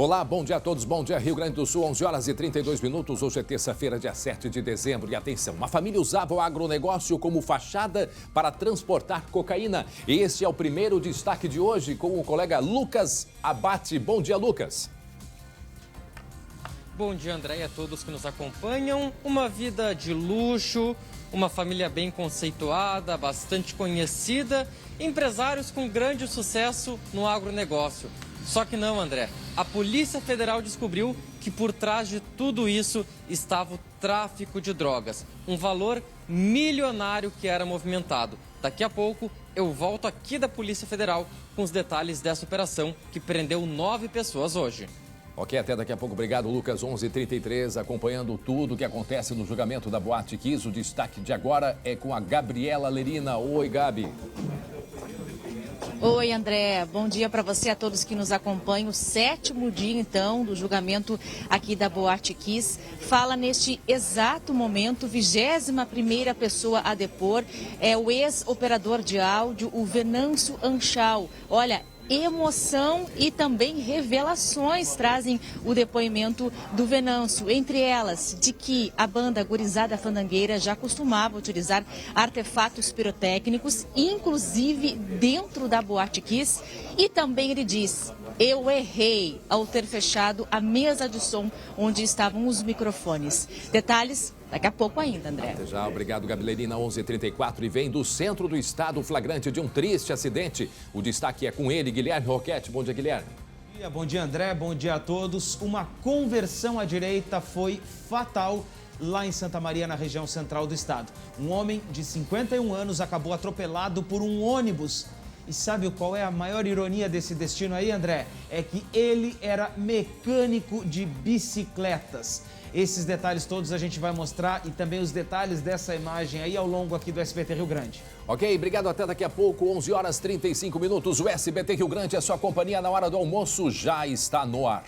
Olá, bom dia a todos, bom dia Rio Grande do Sul, 11 horas e 32 minutos, hoje é terça-feira, dia 7 de dezembro. E atenção, uma família usava o agronegócio como fachada para transportar cocaína. E esse é o primeiro destaque de hoje com o colega Lucas Abate. Bom dia, Lucas. Bom dia, André, e a todos que nos acompanham. Uma vida de luxo, uma família bem conceituada, bastante conhecida, empresários com grande sucesso no agronegócio. Só que não, André. A Polícia Federal descobriu que por trás de tudo isso estava o tráfico de drogas. Um valor milionário que era movimentado. Daqui a pouco eu volto aqui da Polícia Federal com os detalhes dessa operação que prendeu 9 pessoas hoje. Ok, até daqui a pouco. Obrigado, Lucas. 11h33, acompanhando tudo o que acontece no julgamento da Boate Kiss. O destaque de agora é com a Gabriela Lerina. Oi, Gabi. Oi, André. Bom dia para você, a todos que nos acompanham. O 7º dia, então, do julgamento aqui da Boate Kiss. Fala neste exato momento, 21ª pessoa a depor, é o ex-operador de áudio, o Venâncio Anchal. Olha, emoção e também revelações trazem o depoimento do Venâncio, entre elas de que a banda Gurizada Fandangueira já costumava utilizar artefatos pirotécnicos, inclusive dentro da Boate Kiss, e também ele diz: eu errei ao ter fechado a mesa de som onde estavam os microfones. Detalhes daqui a pouco ainda, André. Até já, obrigado, Gabilerina. 11h34 e vem do centro do estado o flagrante de um triste acidente. O destaque é com ele, Guilherme Roquette. Bom dia, Guilherme. Bom dia, André. Bom dia a todos. Uma conversão à direita foi fatal lá em Santa Maria, na região central do estado. Um homem de 51 anos acabou atropelado por um ônibus. E sabe qual é a maior ironia desse destino aí, André? É que ele era mecânico de bicicletas. Esses detalhes todos a gente vai mostrar e também os detalhes dessa imagem aí ao longo aqui do SBT Rio Grande. Ok, obrigado, até daqui a pouco, 11 horas 35 minutos. O SBT Rio Grande, a sua companhia na hora do almoço, já está no ar.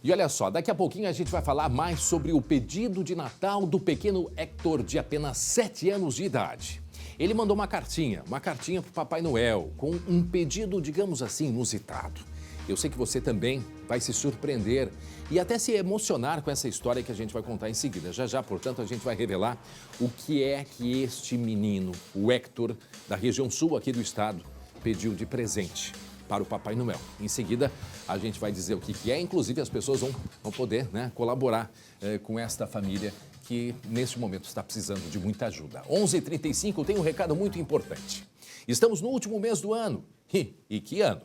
E olha só, daqui a pouquinho a gente vai falar mais sobre o pedido de Natal do pequeno Hector, de apenas 7 anos de idade. Ele mandou uma cartinha para o Papai Noel, com um pedido, digamos assim, inusitado. Eu sei que você também vai se surpreender e até se emocionar com essa história que a gente vai contar em seguida. Já, portanto, a gente vai revelar o que é que este menino, o Hector, da região sul aqui do estado, pediu de presente para o Papai Noel. Em seguida, a gente vai dizer o que é, inclusive as pessoas vão poder colaborar com esta família que, neste momento, está precisando de muita ajuda. 11h35, tem um recado muito importante. Estamos no último mês do ano. E que ano?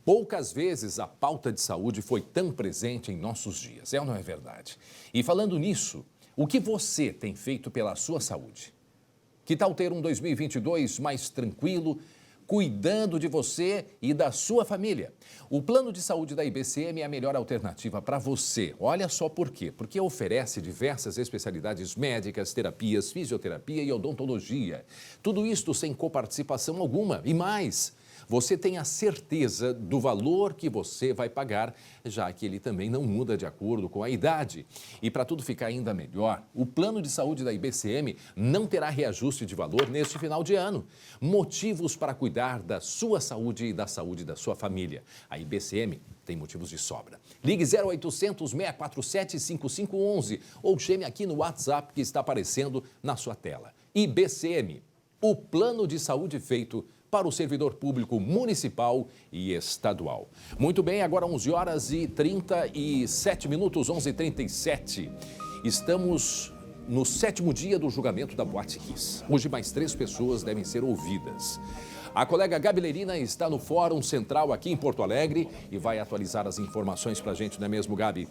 Poucas vezes a pauta de saúde foi tão presente em nossos dias, é ou não é verdade? E falando nisso, o que você tem feito pela sua saúde? Que tal ter um 2022 mais tranquilo, cuidando de você e da sua família? O plano de saúde da IBCM é a melhor alternativa para você. Olha só por quê. Porque oferece diversas especialidades médicas, terapias, fisioterapia e odontologia. Tudo isto sem coparticipação alguma. E mais, você tem a certeza do valor que você vai pagar, já que ele também não muda de acordo com a idade. E para tudo ficar ainda melhor, o plano de saúde da IBCM não terá reajuste de valor neste final de ano. Motivos para cuidar da sua saúde e da saúde da sua família. A IBCM tem motivos de sobra. Ligue 0800 647 5511 ou chame aqui no WhatsApp que está aparecendo na sua tela. IBCM, o plano de saúde feito para o servidor público municipal e estadual. Muito bem, agora 11 horas e 37 minutos, 11h37. Estamos no 7º dia do julgamento da Boate Kiss. Hoje mais 3 pessoas devem ser ouvidas. A colega Gabi Lerina está no Fórum Central aqui em Porto Alegre e vai atualizar as informações para a gente, não é mesmo, Gabi?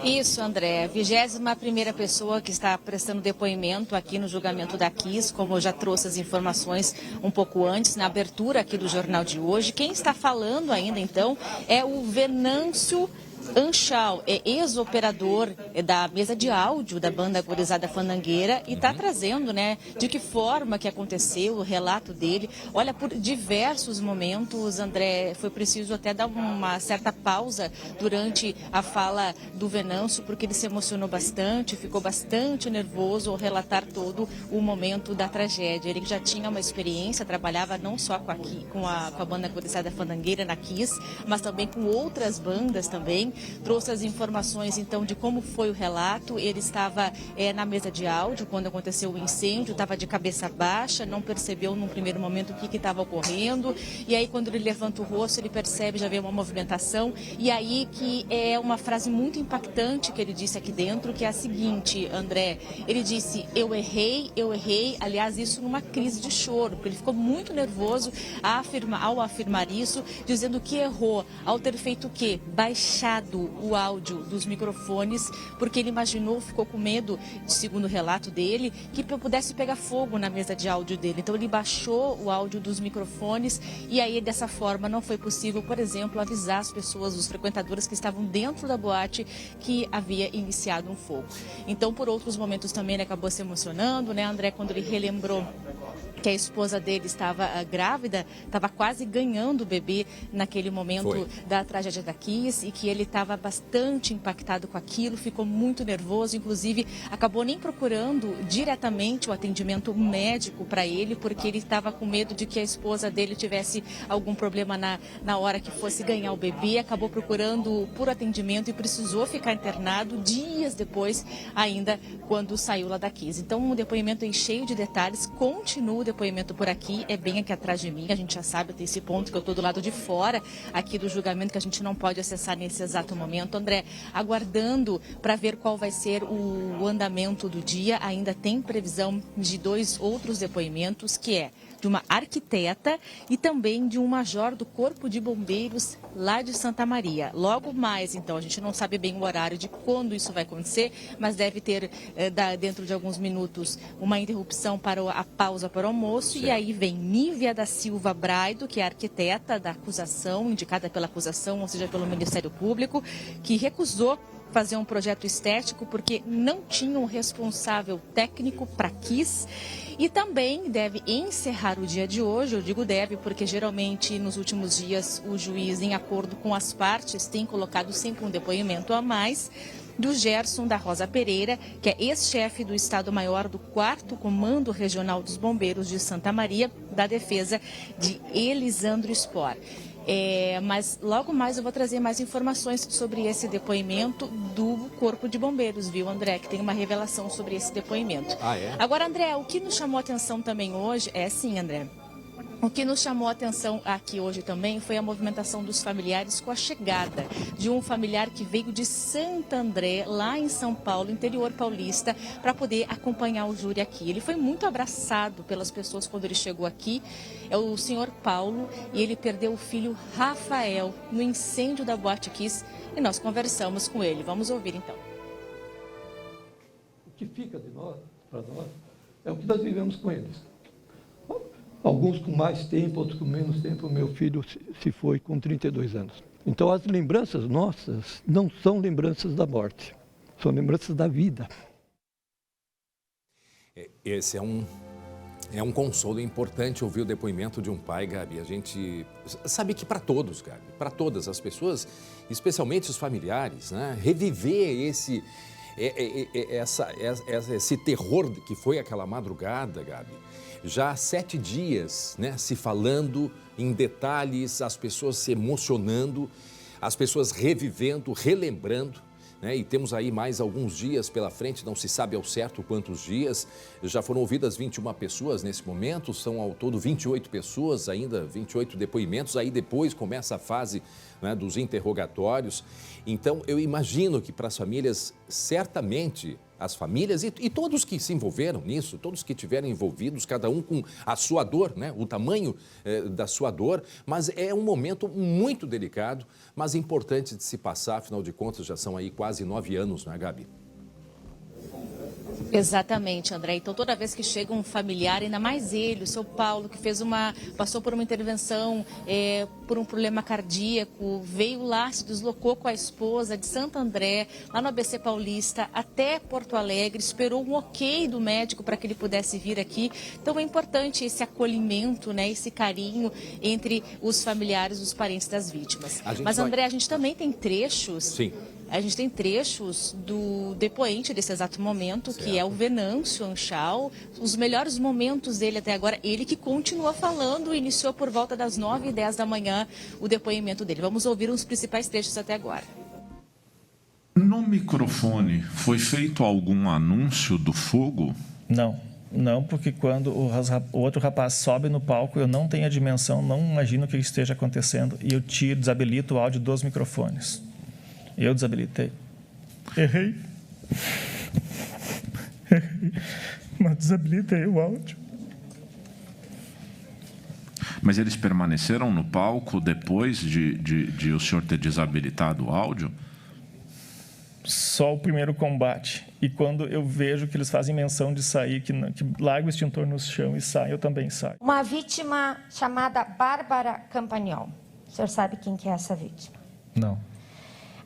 Isso, André. 21ª pessoa que está prestando depoimento aqui no julgamento da Kiss, como eu já trouxe as informações um pouco antes, na abertura aqui do jornal de hoje. Quem está falando ainda, então, é o Venâncio Anchal é ex-operador da mesa de áudio da banda Gurizada Fandangueira e está trazendo, né, de que forma que aconteceu, o relato dele. Olha, por diversos momentos, André, foi preciso até dar uma certa pausa durante a fala do Venâncio, porque ele se emocionou bastante, ficou bastante nervoso ao relatar todo o momento da tragédia. Ele já tinha uma experiência, trabalhava não só com a banda Gurizada Fandangueira na Kiss, mas também com outras bandas também. Trouxe as informações, então, de como foi o relato. Ele estava na mesa de áudio quando aconteceu o incêndio, estava de cabeça baixa, não percebeu num primeiro momento o que estava ocorrendo. E aí, quando ele levanta o rosto, ele percebe, já vê uma movimentação. E aí que é uma frase muito impactante que ele disse aqui dentro, que é a seguinte, André. Ele disse, eu errei. Aliás, isso numa crise de choro, porque ele ficou muito nervoso ao afirmar isso, dizendo que errou ao ter feito o quê? Baixado o áudio dos microfones, porque ele imaginou, ficou com medo, segundo o relato dele, que pudesse pegar fogo na mesa de áudio dele. Então ele baixou o áudio dos microfones e aí dessa forma não foi possível, por exemplo, avisar as pessoas, os frequentadores que estavam dentro da boate que havia iniciado um fogo. Então, por outros momentos também ele acabou se emocionando, né, André, quando ele relembrou que a esposa dele estava grávida, estava quase ganhando o bebê naquele momento da tragédia da Kiss, e que ele estava bastante impactado com aquilo, ficou muito nervoso, inclusive acabou nem procurando diretamente o atendimento médico para ele, porque ele estava com medo de que a esposa dele tivesse algum problema na hora que fosse ganhar o bebê, acabou procurando por atendimento e precisou ficar internado dias depois, ainda quando saiu lá da Kiss. Então, um depoimento cheio de detalhes, continua o depoimento por aqui, é bem aqui atrás de mim, a gente já sabe, tem esse ponto que eu estou do lado de fora aqui do julgamento, que a gente não pode acessar nesse exato momento. André, aguardando para ver qual vai ser o andamento do dia, ainda tem previsão de 2 outros depoimentos, que é de uma arquiteta e também de um major do Corpo de Bombeiros lá de Santa Maria. Logo mais, então, a gente não sabe bem o horário de quando isso vai acontecer, mas deve ter, dentro de alguns minutos, uma interrupção para a pausa para o almoço. Certo. E aí vem Nívia da Silva Braido, que é a arquiteta da acusação, indicada pela acusação, ou seja, pelo Ministério Público, que recusou fazer um projeto estético porque não tinha um responsável técnico para Kiss. E também deve encerrar o dia de hoje, eu digo deve, porque geralmente nos últimos dias o juiz, em acordo com as partes, tem colocado sempre um depoimento a mais, do Gerson da Rosa Pereira, que é ex-chefe do Estado-Maior do 4º Comando Regional dos Bombeiros de Santa Maria, da defesa de Elisandro Spor. Mas logo mais eu vou trazer mais informações sobre esse depoimento do Corpo de Bombeiros, viu, André? Que tem uma revelação sobre esse depoimento. Ah, é? Agora, André, o que nos chamou a atenção também hoje sim, André. O que nos chamou a atenção aqui hoje também foi a movimentação dos familiares com a chegada de um familiar que veio de Santo André, lá em São Paulo, interior paulista, para poder acompanhar o júri aqui. Ele foi muito abraçado pelas pessoas quando ele chegou aqui. É o senhor Paulo, e ele perdeu o filho Rafael no incêndio da Boate Kiss, e nós conversamos com ele. Vamos ouvir então. O que fica de nós, para nós, é o que nós vivemos com eles. Alguns com mais tempo, outros com menos tempo. Meu filho se foi com 32 anos. Então, as lembranças nossas não são lembranças da morte, são lembranças da vida. Esse é um consolo importante ouvir o depoimento de um pai, Gabi. A gente sabe que para todos, Gabi, para todas as pessoas, especialmente os familiares, né, reviver esse terror que foi aquela madrugada, Gabi. Já há 7 dias, né, se falando em detalhes, as pessoas se emocionando, as pessoas revivendo, relembrando, né, e temos aí mais alguns dias pela frente, não se sabe ao certo quantos dias. Já foram ouvidas 21 pessoas nesse momento, são ao todo 28 pessoas, ainda 28 depoimentos, aí depois começa a fase, né, dos interrogatórios. Então, eu imagino que para as famílias, certamente, as famílias e todos que se envolveram nisso, todos que estiveram envolvidos, cada um com a sua dor, né? O tamanho da sua dor, mas é um momento muito delicado, mas importante de se passar, afinal de contas já são aí quase 9 anos, não é, Gabi? Exatamente, André. Então, toda vez que chega um familiar, ainda mais ele, o seu Paulo, que passou por uma intervenção, por um problema cardíaco, veio lá, se deslocou com a esposa de Santo André, lá no ABC Paulista, até Porto Alegre, esperou um ok do médico para que ele pudesse vir aqui. Então, é importante esse acolhimento, né, esse carinho entre os familiares, os parentes das vítimas. Mas, André, a gente também tem trechos... Sim. A gente tem trechos do depoente desse exato momento, certo, que é o Venâncio Anchal, os melhores momentos dele até agora, ele que continua falando, iniciou por volta das 9h10 da manhã o depoimento dele. Vamos ouvir os principais trechos até agora. No microfone foi feito algum anúncio do fogo? Não, porque quando o outro rapaz sobe no palco, eu não tenho a dimensão, não imagino o que esteja acontecendo e eu desabilito o áudio dos microfones. Eu desabilitei. Errei. Mas desabilitei o áudio. Mas eles permaneceram no palco depois de o senhor ter desabilitado o áudio? Só o primeiro combate. E quando eu vejo que eles fazem menção de sair, que larga o extintor no chão e sai, eu também saio. Uma vítima chamada Bárbara Campagnol. O senhor sabe quem que é essa vítima? Não.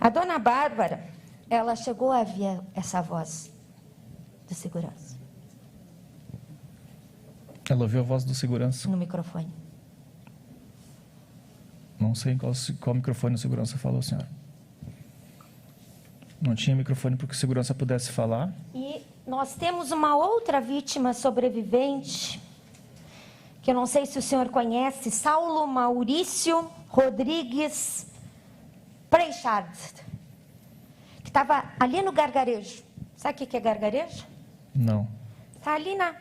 A dona Bárbara, ela chegou a ver essa voz de segurança. Ela ouviu a voz do segurança? No microfone. Não sei qual microfone o segurança falou, senhora. Não tinha microfone para que o segurança pudesse falar. E nós temos uma outra vítima sobrevivente, que eu não sei se o senhor conhece, Saulo Maurício Rodrigues Preixard, que estava ali no gargarejo. Sabe o que é gargarejo? Não. Está ali na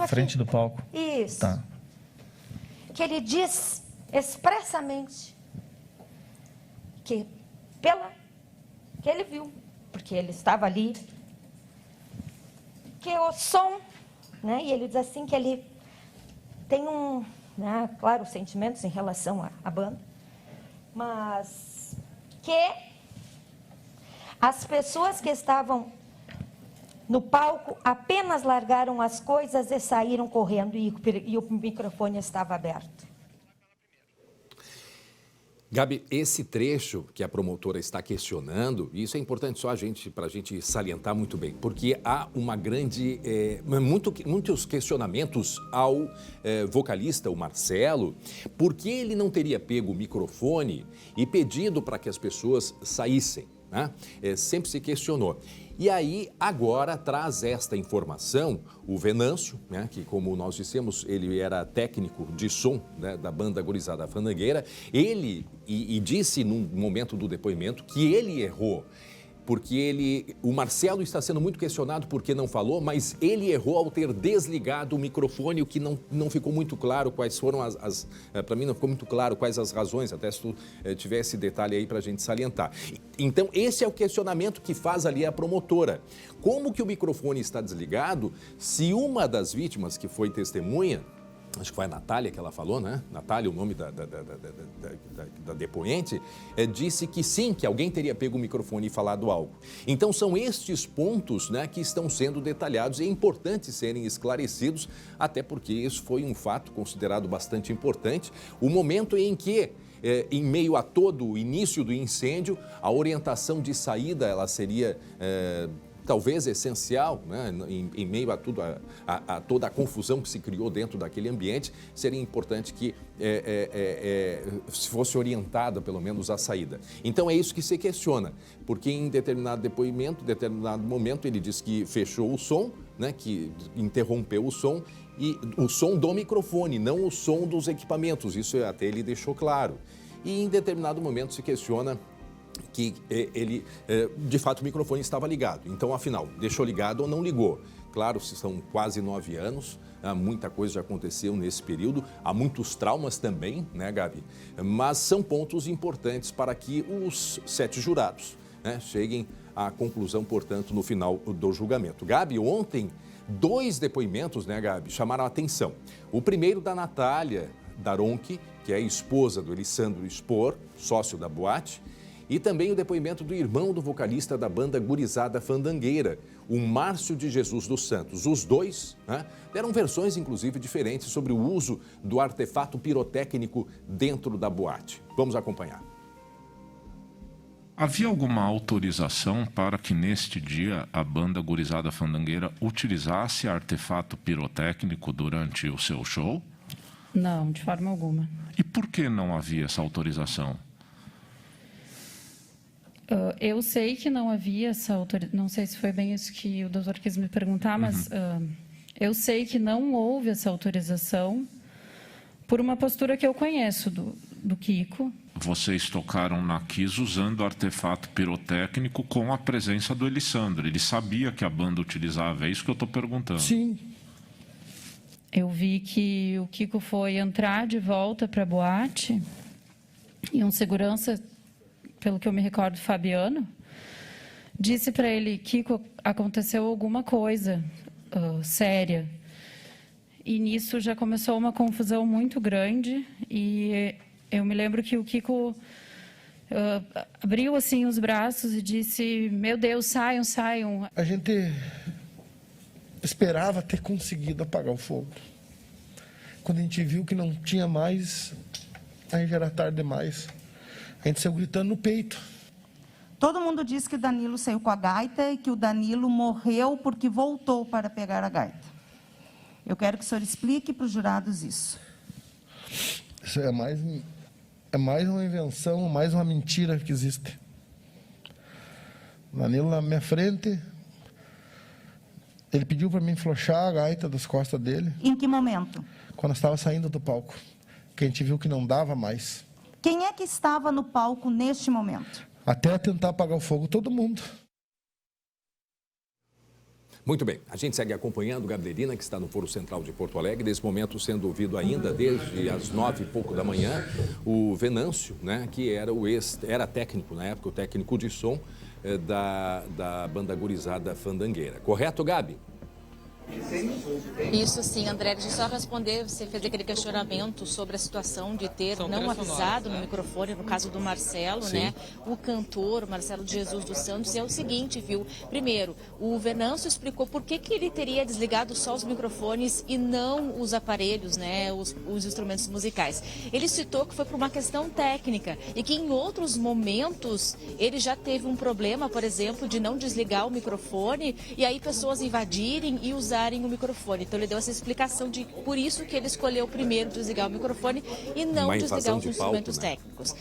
frente do palco. Isso. Tá. Que ele diz expressamente que que ele viu, porque ele estava ali, que o som, né? E ele diz assim que ele tem claro, sentimentos em relação à banda, mas que as pessoas que estavam no palco apenas largaram as coisas e saíram correndo e o microfone estava aberto. Gabi, esse trecho que a promotora está questionando, isso é importante só para a gente salientar muito bem, porque há uma grande, muitos questionamentos ao vocalista, o Marcelo, por que ele não teria pego o microfone e pedido para que as pessoas saíssem, né? Sempre se questionou. E aí, agora, traz esta informação o Venâncio, né, que, como nós dissemos, ele era técnico de som, né, da banda Gurizada Fandangueira. Ele disse, num momento do depoimento, que ele errou, porque o Marcelo está sendo muito questionado porque não falou, mas ele errou ao ter desligado o microfone, o que não ficou muito claro quais foram para mim não ficou muito claro quais as razões, até se tu tivesse detalhe aí para a gente salientar. Então, esse é o questionamento que faz ali a promotora. Como que o microfone está desligado se uma das vítimas que foi testemunha, acho que foi a Natália que ela falou, né? Natália, o nome da depoente, disse que sim, que alguém teria pego o microfone e falado algo. Então, são estes pontos, né, que estão sendo detalhados e é importante serem esclarecidos, até porque isso foi um fato considerado bastante importante. O momento em que, em meio a todo o início do incêndio, a orientação de saída ela seria talvez essencial, né? Em meio a tudo, a toda a confusão que se criou dentro daquele ambiente, seria importante que se fosse orientada, pelo menos, a saída. Então, é isso que se questiona, porque em determinado depoimento, em determinado momento, ele diz que fechou o som, né? Que interrompeu o som, e o som do microfone, não o som dos equipamentos, isso até ele deixou claro. E em determinado momento se questiona que ele, de fato, o microfone estava ligado. Então, afinal, deixou ligado ou não ligou? Claro, são quase 9 anos, muita coisa já aconteceu nesse período, há muitos traumas também, né, Gabi? Mas são pontos importantes para que os 7 jurados, né, cheguem à conclusão, portanto, no final do julgamento. Gabi, ontem, 2 depoimentos, né, Gabi, chamaram a atenção. O primeiro da Natália Daronchi, que é a esposa do Elisandro Spor, sócio da boate, e também o depoimento do irmão do vocalista da banda Gurizada Fandangueira, o Márcio de Jesus dos Santos. Os dois, né, deram versões, inclusive, diferentes sobre o uso do artefato pirotécnico dentro da boate. Vamos acompanhar. Havia alguma autorização para que neste dia a banda Gurizada Fandangueira utilizasse artefato pirotécnico durante o seu show? Não, de forma alguma. E por que não havia essa autorização? Eu sei que não havia essa autorização, não sei se foi bem isso que o doutor quis me perguntar, mas eu sei que não houve essa autorização por uma postura que eu conheço do Kiko. Vocês tocaram na Kiss usando artefato pirotécnico com a presença do Elisandro. Ele sabia que a banda utilizava, é isso que eu estou perguntando. Sim. Eu vi que o Kiko foi entrar de volta para a boate e um segurança, pelo que eu me recordo, Fabiano, disse para ele: Kiko, aconteceu alguma coisa séria. E nisso já começou uma confusão muito grande e eu me lembro que o Kiko abriu assim os braços e disse: meu Deus, saiam, saiam. A gente esperava ter conseguido apagar o fogo. Quando a gente viu que não tinha mais, aí já era tarde demais. A gente saiu gritando no peito. Todo mundo diz que o Danilo saiu com a gaita e que o Danilo morreu porque voltou para pegar a gaita. Eu quero que o senhor explique para os jurados isso. Isso é mais uma invenção, mais uma mentira que existe. O Danilo na minha frente, ele pediu para mim flochar a gaita das costas dele. Em que momento? Quando eu estava saindo do palco, que a gente viu que não dava mais. Quem é que estava no palco neste momento? Até tentar apagar o fogo, todo mundo. Muito bem, a gente segue acompanhando o Gabrielina, que está no Foro Central de Porto Alegre, nesse momento sendo ouvido ainda desde as 9h da manhã, o Venâncio, né, que era técnico na época, o técnico de som da banda Gurizada Fandangueira. Correto, Gabi? Isso sim, André. Deixa eu só responder, você fez aquele questionamento sobre a situação de ter não avisado no microfone, no caso do Marcelo, sim, né? O cantor Marcelo de Jesus dos Santos. E é o seguinte, viu? Primeiro, o Venâncio explicou por que ele teria desligado só os microfones e não os aparelhos, né? Os instrumentos musicais. Ele citou que foi por uma questão técnica e que em outros momentos ele já teve um problema, por exemplo, de não desligar o microfone e aí pessoas invadirem e usarem o microfone. Então ele deu essa explicação de por isso que ele escolheu primeiro desligar o microfone e não desligar os instrumentos técnicos.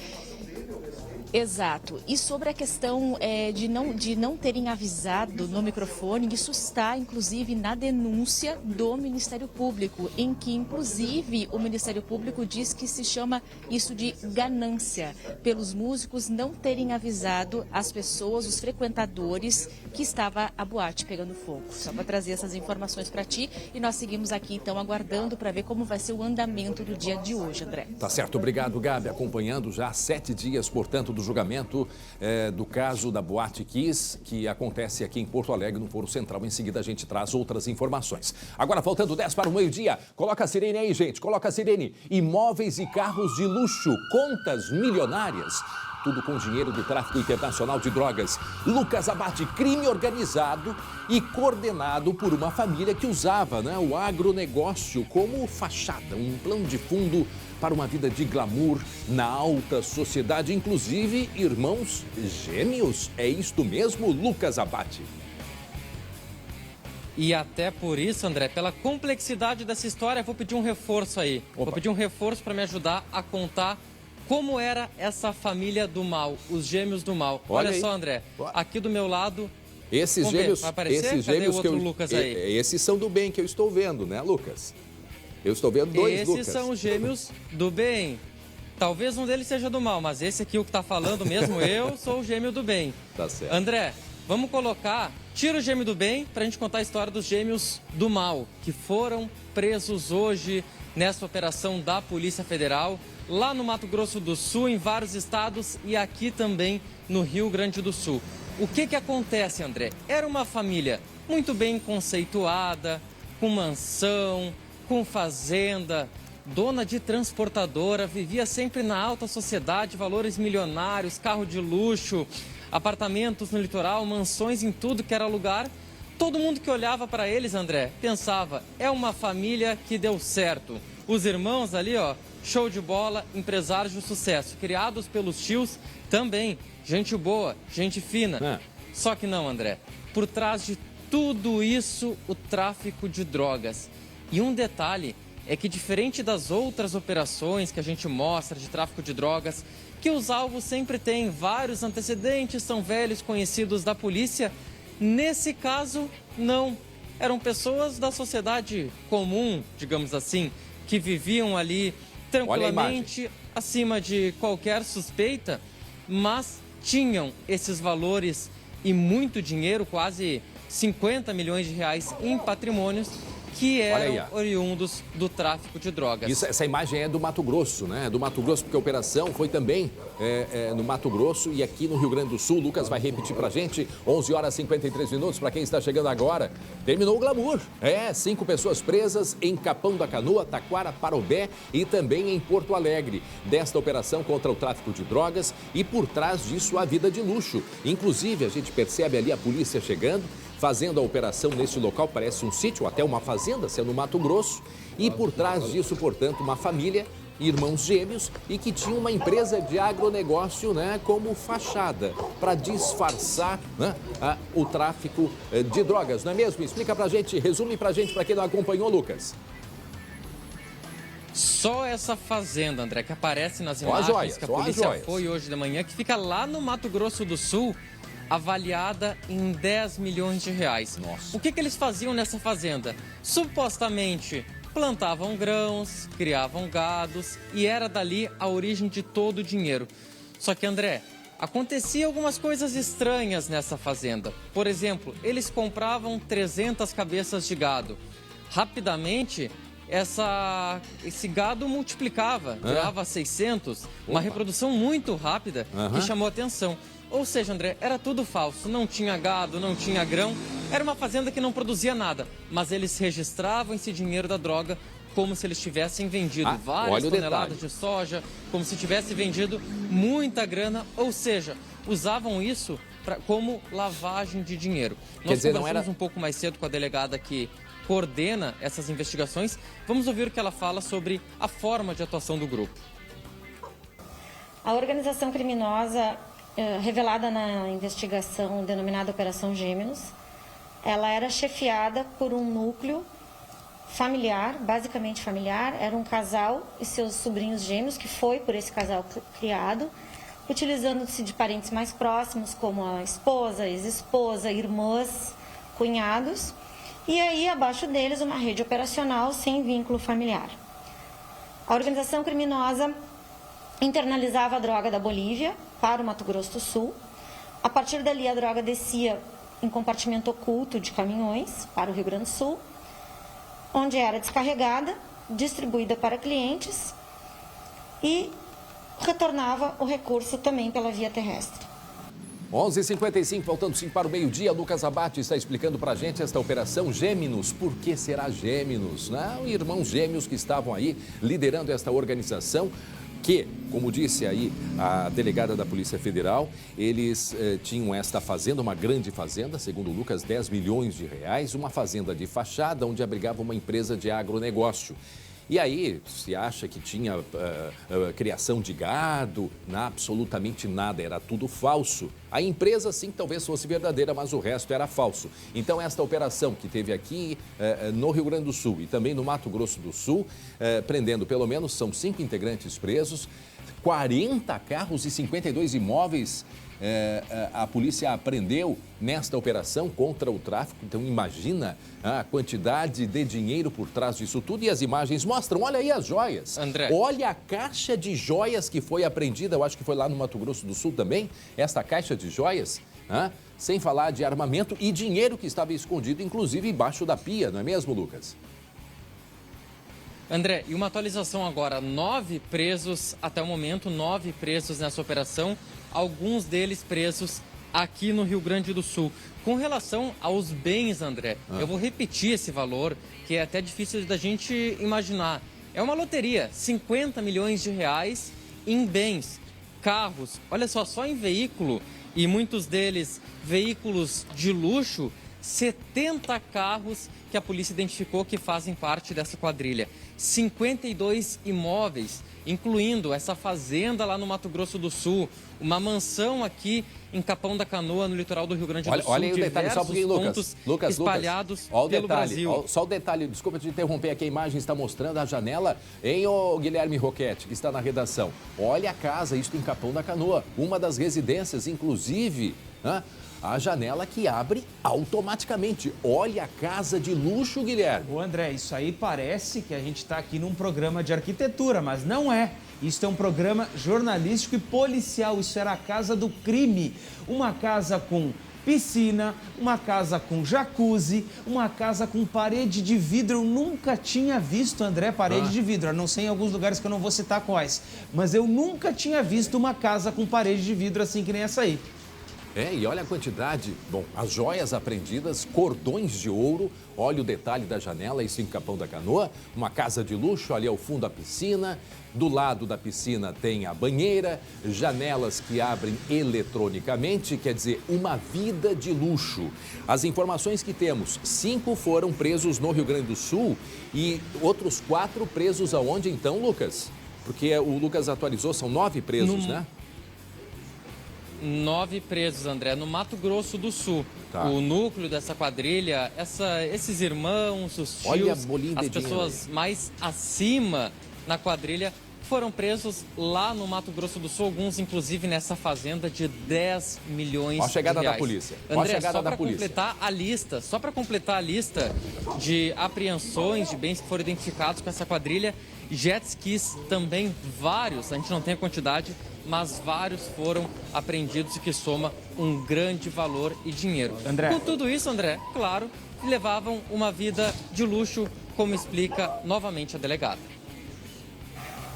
Exato. E sobre a questão de não terem avisado no microfone, isso está, inclusive, na denúncia do Ministério Público, em que, inclusive, o Ministério Público diz que se chama isso de ganância, pelos músicos não terem avisado as pessoas, os frequentadores, que estava a boate pegando fogo. Só para trazer essas informações para ti, e nós seguimos aqui, então, aguardando para ver como vai ser o andamento do dia de hoje, André. Tá certo. Obrigado, Gabi. Acompanhando já há 7 dias, portanto, do julgamento do caso da Boate Kiss, que acontece aqui em Porto Alegre, no Foro Central. Em seguida, a gente traz outras informações. Agora, faltando 10 para o meio-dia, coloca a sirene aí, gente, coloca a sirene. Imóveis e carros de luxo, contas milionárias, tudo com dinheiro do tráfico internacional de drogas. Lucas Abate, crime organizado e coordenado por uma família que usava, né, o agronegócio como fachada, um plano de fundo para uma vida de glamour na alta sociedade, inclusive irmãos gêmeos. É isto mesmo, Lucas Abate? E até por isso, André, pela complexidade dessa história, vou pedir um reforço aí. Opa. Vou pedir um reforço para me ajudar a contar como era essa família do mal, os gêmeos do mal. Olha só, André, aqui do meu lado... Esses gêmeos, vai aparecer? esses Cadê gêmeos o outro Lucas aí? Esses são do bem que eu estou vendo, né, Lucas? Eu estou vendo dois Lucas. Esses são os gêmeos do bem. Talvez um deles seja do mal, mas esse aqui, o que está falando mesmo, eu sou o gêmeo do bem. Tá certo. André, vamos colocar, tira o gêmeo do bem para a gente contar a história dos gêmeos do mal, que foram presos hoje nessa operação da Polícia Federal, lá no Mato Grosso do Sul, em vários estados e aqui também no Rio Grande do Sul. O que acontece, André? Era uma família muito bem conceituada, com mansão, com fazenda, dona de transportadora, vivia sempre na alta sociedade, valores milionários, carro de luxo, apartamentos no litoral, mansões em tudo que era lugar. Todo mundo que olhava para eles, André, pensava, é uma família que deu certo. Os irmãos ali, ó, show de bola, empresários de sucesso, criados pelos tios também, gente boa, gente fina. Só que não, André, por trás de tudo isso, o tráfico de drogas. E um detalhe é que, diferente das outras operações que a gente mostra de tráfico de drogas, que os alvos sempre têm vários antecedentes, são velhos conhecidos da polícia, nesse caso, não. Eram pessoas da sociedade comum, digamos assim, que viviam ali tranquilamente, acima de qualquer suspeita, mas tinham esses valores e muito dinheiro, quase 50 milhões de reais em patrimônios, que eram oriundos do tráfico de drogas. Essa imagem é do Mato Grosso, né? Do Mato Grosso, porque a operação foi também no Mato Grosso e aqui no Rio Grande do Sul. Lucas vai repetir pra gente, 11 horas e 53 minutos, para quem está chegando agora. Terminou o glamour. 5 pessoas presas em Capão da Canoa, Taquara, Parobé e também em Porto Alegre. Desta operação contra o tráfico de drogas e por trás disso a vida de luxo. Inclusive, a gente percebe ali a polícia chegando, fazendo a operação neste local, parece um sítio, até uma fazenda, sendo no Mato Grosso. E por trás disso, portanto, uma família, irmãos gêmeos, e que tinha uma empresa de agronegócio, né, como fachada, para disfarçar, né, o tráfico de drogas, não é mesmo? Explica pra gente, resume pra gente, para quem não acompanhou, Lucas. Só essa fazenda, André, que aparece nas imagens que a polícia foi hoje de manhã, que fica lá no Mato Grosso do Sul, avaliada em 10 milhões de reais. Nossa. O que eles faziam nessa fazenda? Supostamente plantavam grãos, criavam gados e era dali a origem de todo o dinheiro. Só que, André, acontecia algumas coisas estranhas nessa fazenda. Por exemplo, eles compravam 300 cabeças de gado. Rapidamente, esse gado multiplicava, virava 600, uma reprodução muito rápida que chamou atenção. Ou seja, André, era tudo falso, não tinha gado, não tinha grão, era uma fazenda que não produzia nada, mas eles registravam esse dinheiro da droga como se eles tivessem vendido várias toneladas de soja, como se tivessem vendido muita grana, ou seja, usavam isso como lavagem de dinheiro. Nós conversamos um pouco mais cedo com a delegada que coordena essas investigações. Vamos ouvir o que ela fala sobre a forma de atuação do grupo. A organização criminosa revelada na investigação denominada Operação Gêmeos, ela era chefiada por um núcleo familiar, basicamente familiar. Era um casal e seus sobrinhos gêmeos, que foi por esse casal criado, utilizando-se de parentes mais próximos, como a esposa, ex-esposa, irmãs, cunhados, e aí abaixo deles uma rede operacional sem vínculo familiar. A organização criminosa internalizava a droga da Bolívia para o Mato Grosso do Sul. A partir dali, a droga descia em compartimento oculto de caminhões para o Rio Grande do Sul, onde era descarregada, distribuída para clientes e retornava o recurso também pela via terrestre. 11h55, faltando 5 para o meio-dia, Lucas Abate está explicando para a gente esta operação Gêmeos. Por que será Gêmeos? Não, irmãos gêmeos que estavam aí liderando esta organização, que, como disse aí a delegada da Polícia Federal, eles tinham esta fazenda, uma grande fazenda, segundo o Lucas, 10 milhões de reais, uma fazenda de fachada onde abrigava uma empresa de agronegócio. E aí se acha que tinha criação de gado, absolutamente nada, era tudo falso. A empresa sim talvez fosse verdadeira, mas o resto era falso. Então esta operação que teve aqui no Rio Grande do Sul e também no Mato Grosso do Sul, prendendo pelo menos, são 5 integrantes presos, 40 carros e 52 imóveis a polícia apreendeu nesta operação contra o tráfico. Então imagina a quantidade de dinheiro por trás disso tudo. E as imagens mostram, olha aí as joias. André. Olha a caixa de joias que foi apreendida, eu acho que foi lá no Mato Grosso do Sul também, esta caixa de joias, sem falar de armamento e dinheiro que estava escondido, inclusive embaixo da pia, não é mesmo, Lucas? André, e uma atualização agora, 9 presos até o momento, 9 presos nessa operação, alguns deles presos aqui no Rio Grande do Sul. Com relação aos bens, André, eu vou repetir esse valor, que é até difícil da gente imaginar. É uma loteria, 50 milhões de reais em bens, carros, olha só em veículo, e muitos deles veículos de luxo, 70 carros que a polícia identificou que fazem parte dessa quadrilha. 52 imóveis, incluindo essa fazenda lá no Mato Grosso do Sul, uma mansão aqui em Capão da Canoa, no litoral do Rio Grande do Sul. Olha aí o detalhe, só porque, Lucas, espalhados olha o pelo detalhe, Brasil. só o detalhe, desculpa te interromper aqui, a imagem está mostrando a janela, hein, ô Guilherme Roquete, que está na redação. Olha a casa, isso em Capão da Canoa, uma das residências, inclusive, né, a janela que abre automaticamente. Olha a casa de luxo, Guilherme. Ô André, isso aí parece que a gente está aqui num programa de arquitetura, mas não é. Isso é um programa jornalístico e policial. Isso era a casa do crime. Uma casa com piscina, uma casa com jacuzzi, uma casa com parede de vidro. Eu nunca tinha visto, André, parede de vidro, a não ser em alguns lugares que eu não vou citar quais. Mas eu nunca tinha visto uma casa com parede de vidro assim que nem essa aí. E olha a quantidade, bom, as joias apreendidas, cordões de ouro, olha o detalhe da janela, isso em Capão da Canoa, uma casa de luxo, ali ao fundo a piscina, do lado da piscina tem a banheira, janelas que abrem eletronicamente, quer dizer, uma vida de luxo. As informações que temos, 5 foram presos no Rio Grande do Sul e outros 4 presos aonde então, Lucas? Porque o Lucas atualizou, são 9 presos, né? 9 presos, André, no Mato Grosso do Sul. Tá. O núcleo dessa quadrilha, esses irmãos, os tios, as pessoas mais acima na quadrilha foram presos lá no Mato Grosso do Sul, alguns inclusive nessa fazenda de 10 milhões de reais. A chegada da polícia. André, só para completar a lista de apreensões de bens que foram identificados com essa quadrilha, jet skis também vários, a gente não tem a quantidade, mas vários foram apreendidos e que soma um grande valor e dinheiro. André. Com tudo isso, André, claro, levavam uma vida de luxo, como explica novamente a delegada.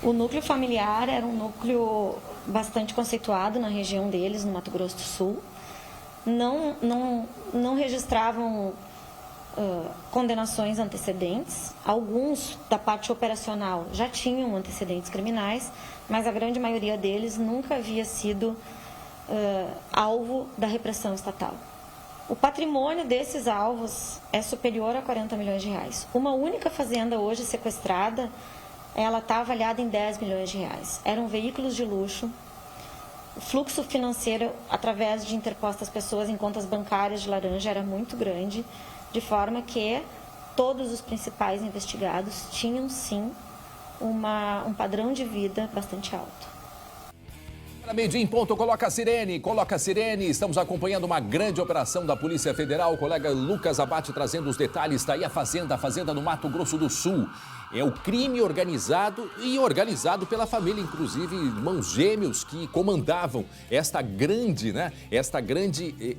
O núcleo familiar era um núcleo bastante conceituado na região deles, no Mato Grosso do Sul. Não registravam condenações antecedentes. Alguns da parte operacional já tinham antecedentes criminais, mas a grande maioria deles nunca havia sido alvo da repressão estatal. O patrimônio desses alvos é superior a 40 milhões de reais. Uma única fazenda hoje sequestrada, ela está avaliada em 10 milhões de reais. Eram veículos de luxo. O fluxo financeiro, através de interpostas pessoas em contas bancárias de laranja, era muito grande, de forma que todos os principais investigados tinham, sim, um padrão de vida bastante alto. Meio-dia em ponto, coloca a sirene, estamos acompanhando uma grande operação da Polícia Federal, o colega Lucas Abate trazendo os detalhes, está aí a fazenda no Mato Grosso do Sul. É o crime organizado e organizado pela família, inclusive irmãos gêmeos que comandavam esta grande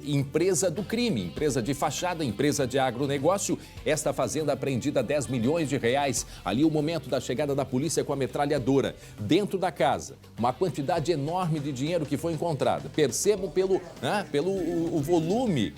empresa do crime, empresa de fachada, empresa de agronegócio. Esta fazenda apreendida 10 milhões de reais, ali o momento da chegada da polícia com a metralhadora. Dentro da casa, uma quantidade enorme de dinheiro que foi encontrada. Percebam pelo volume,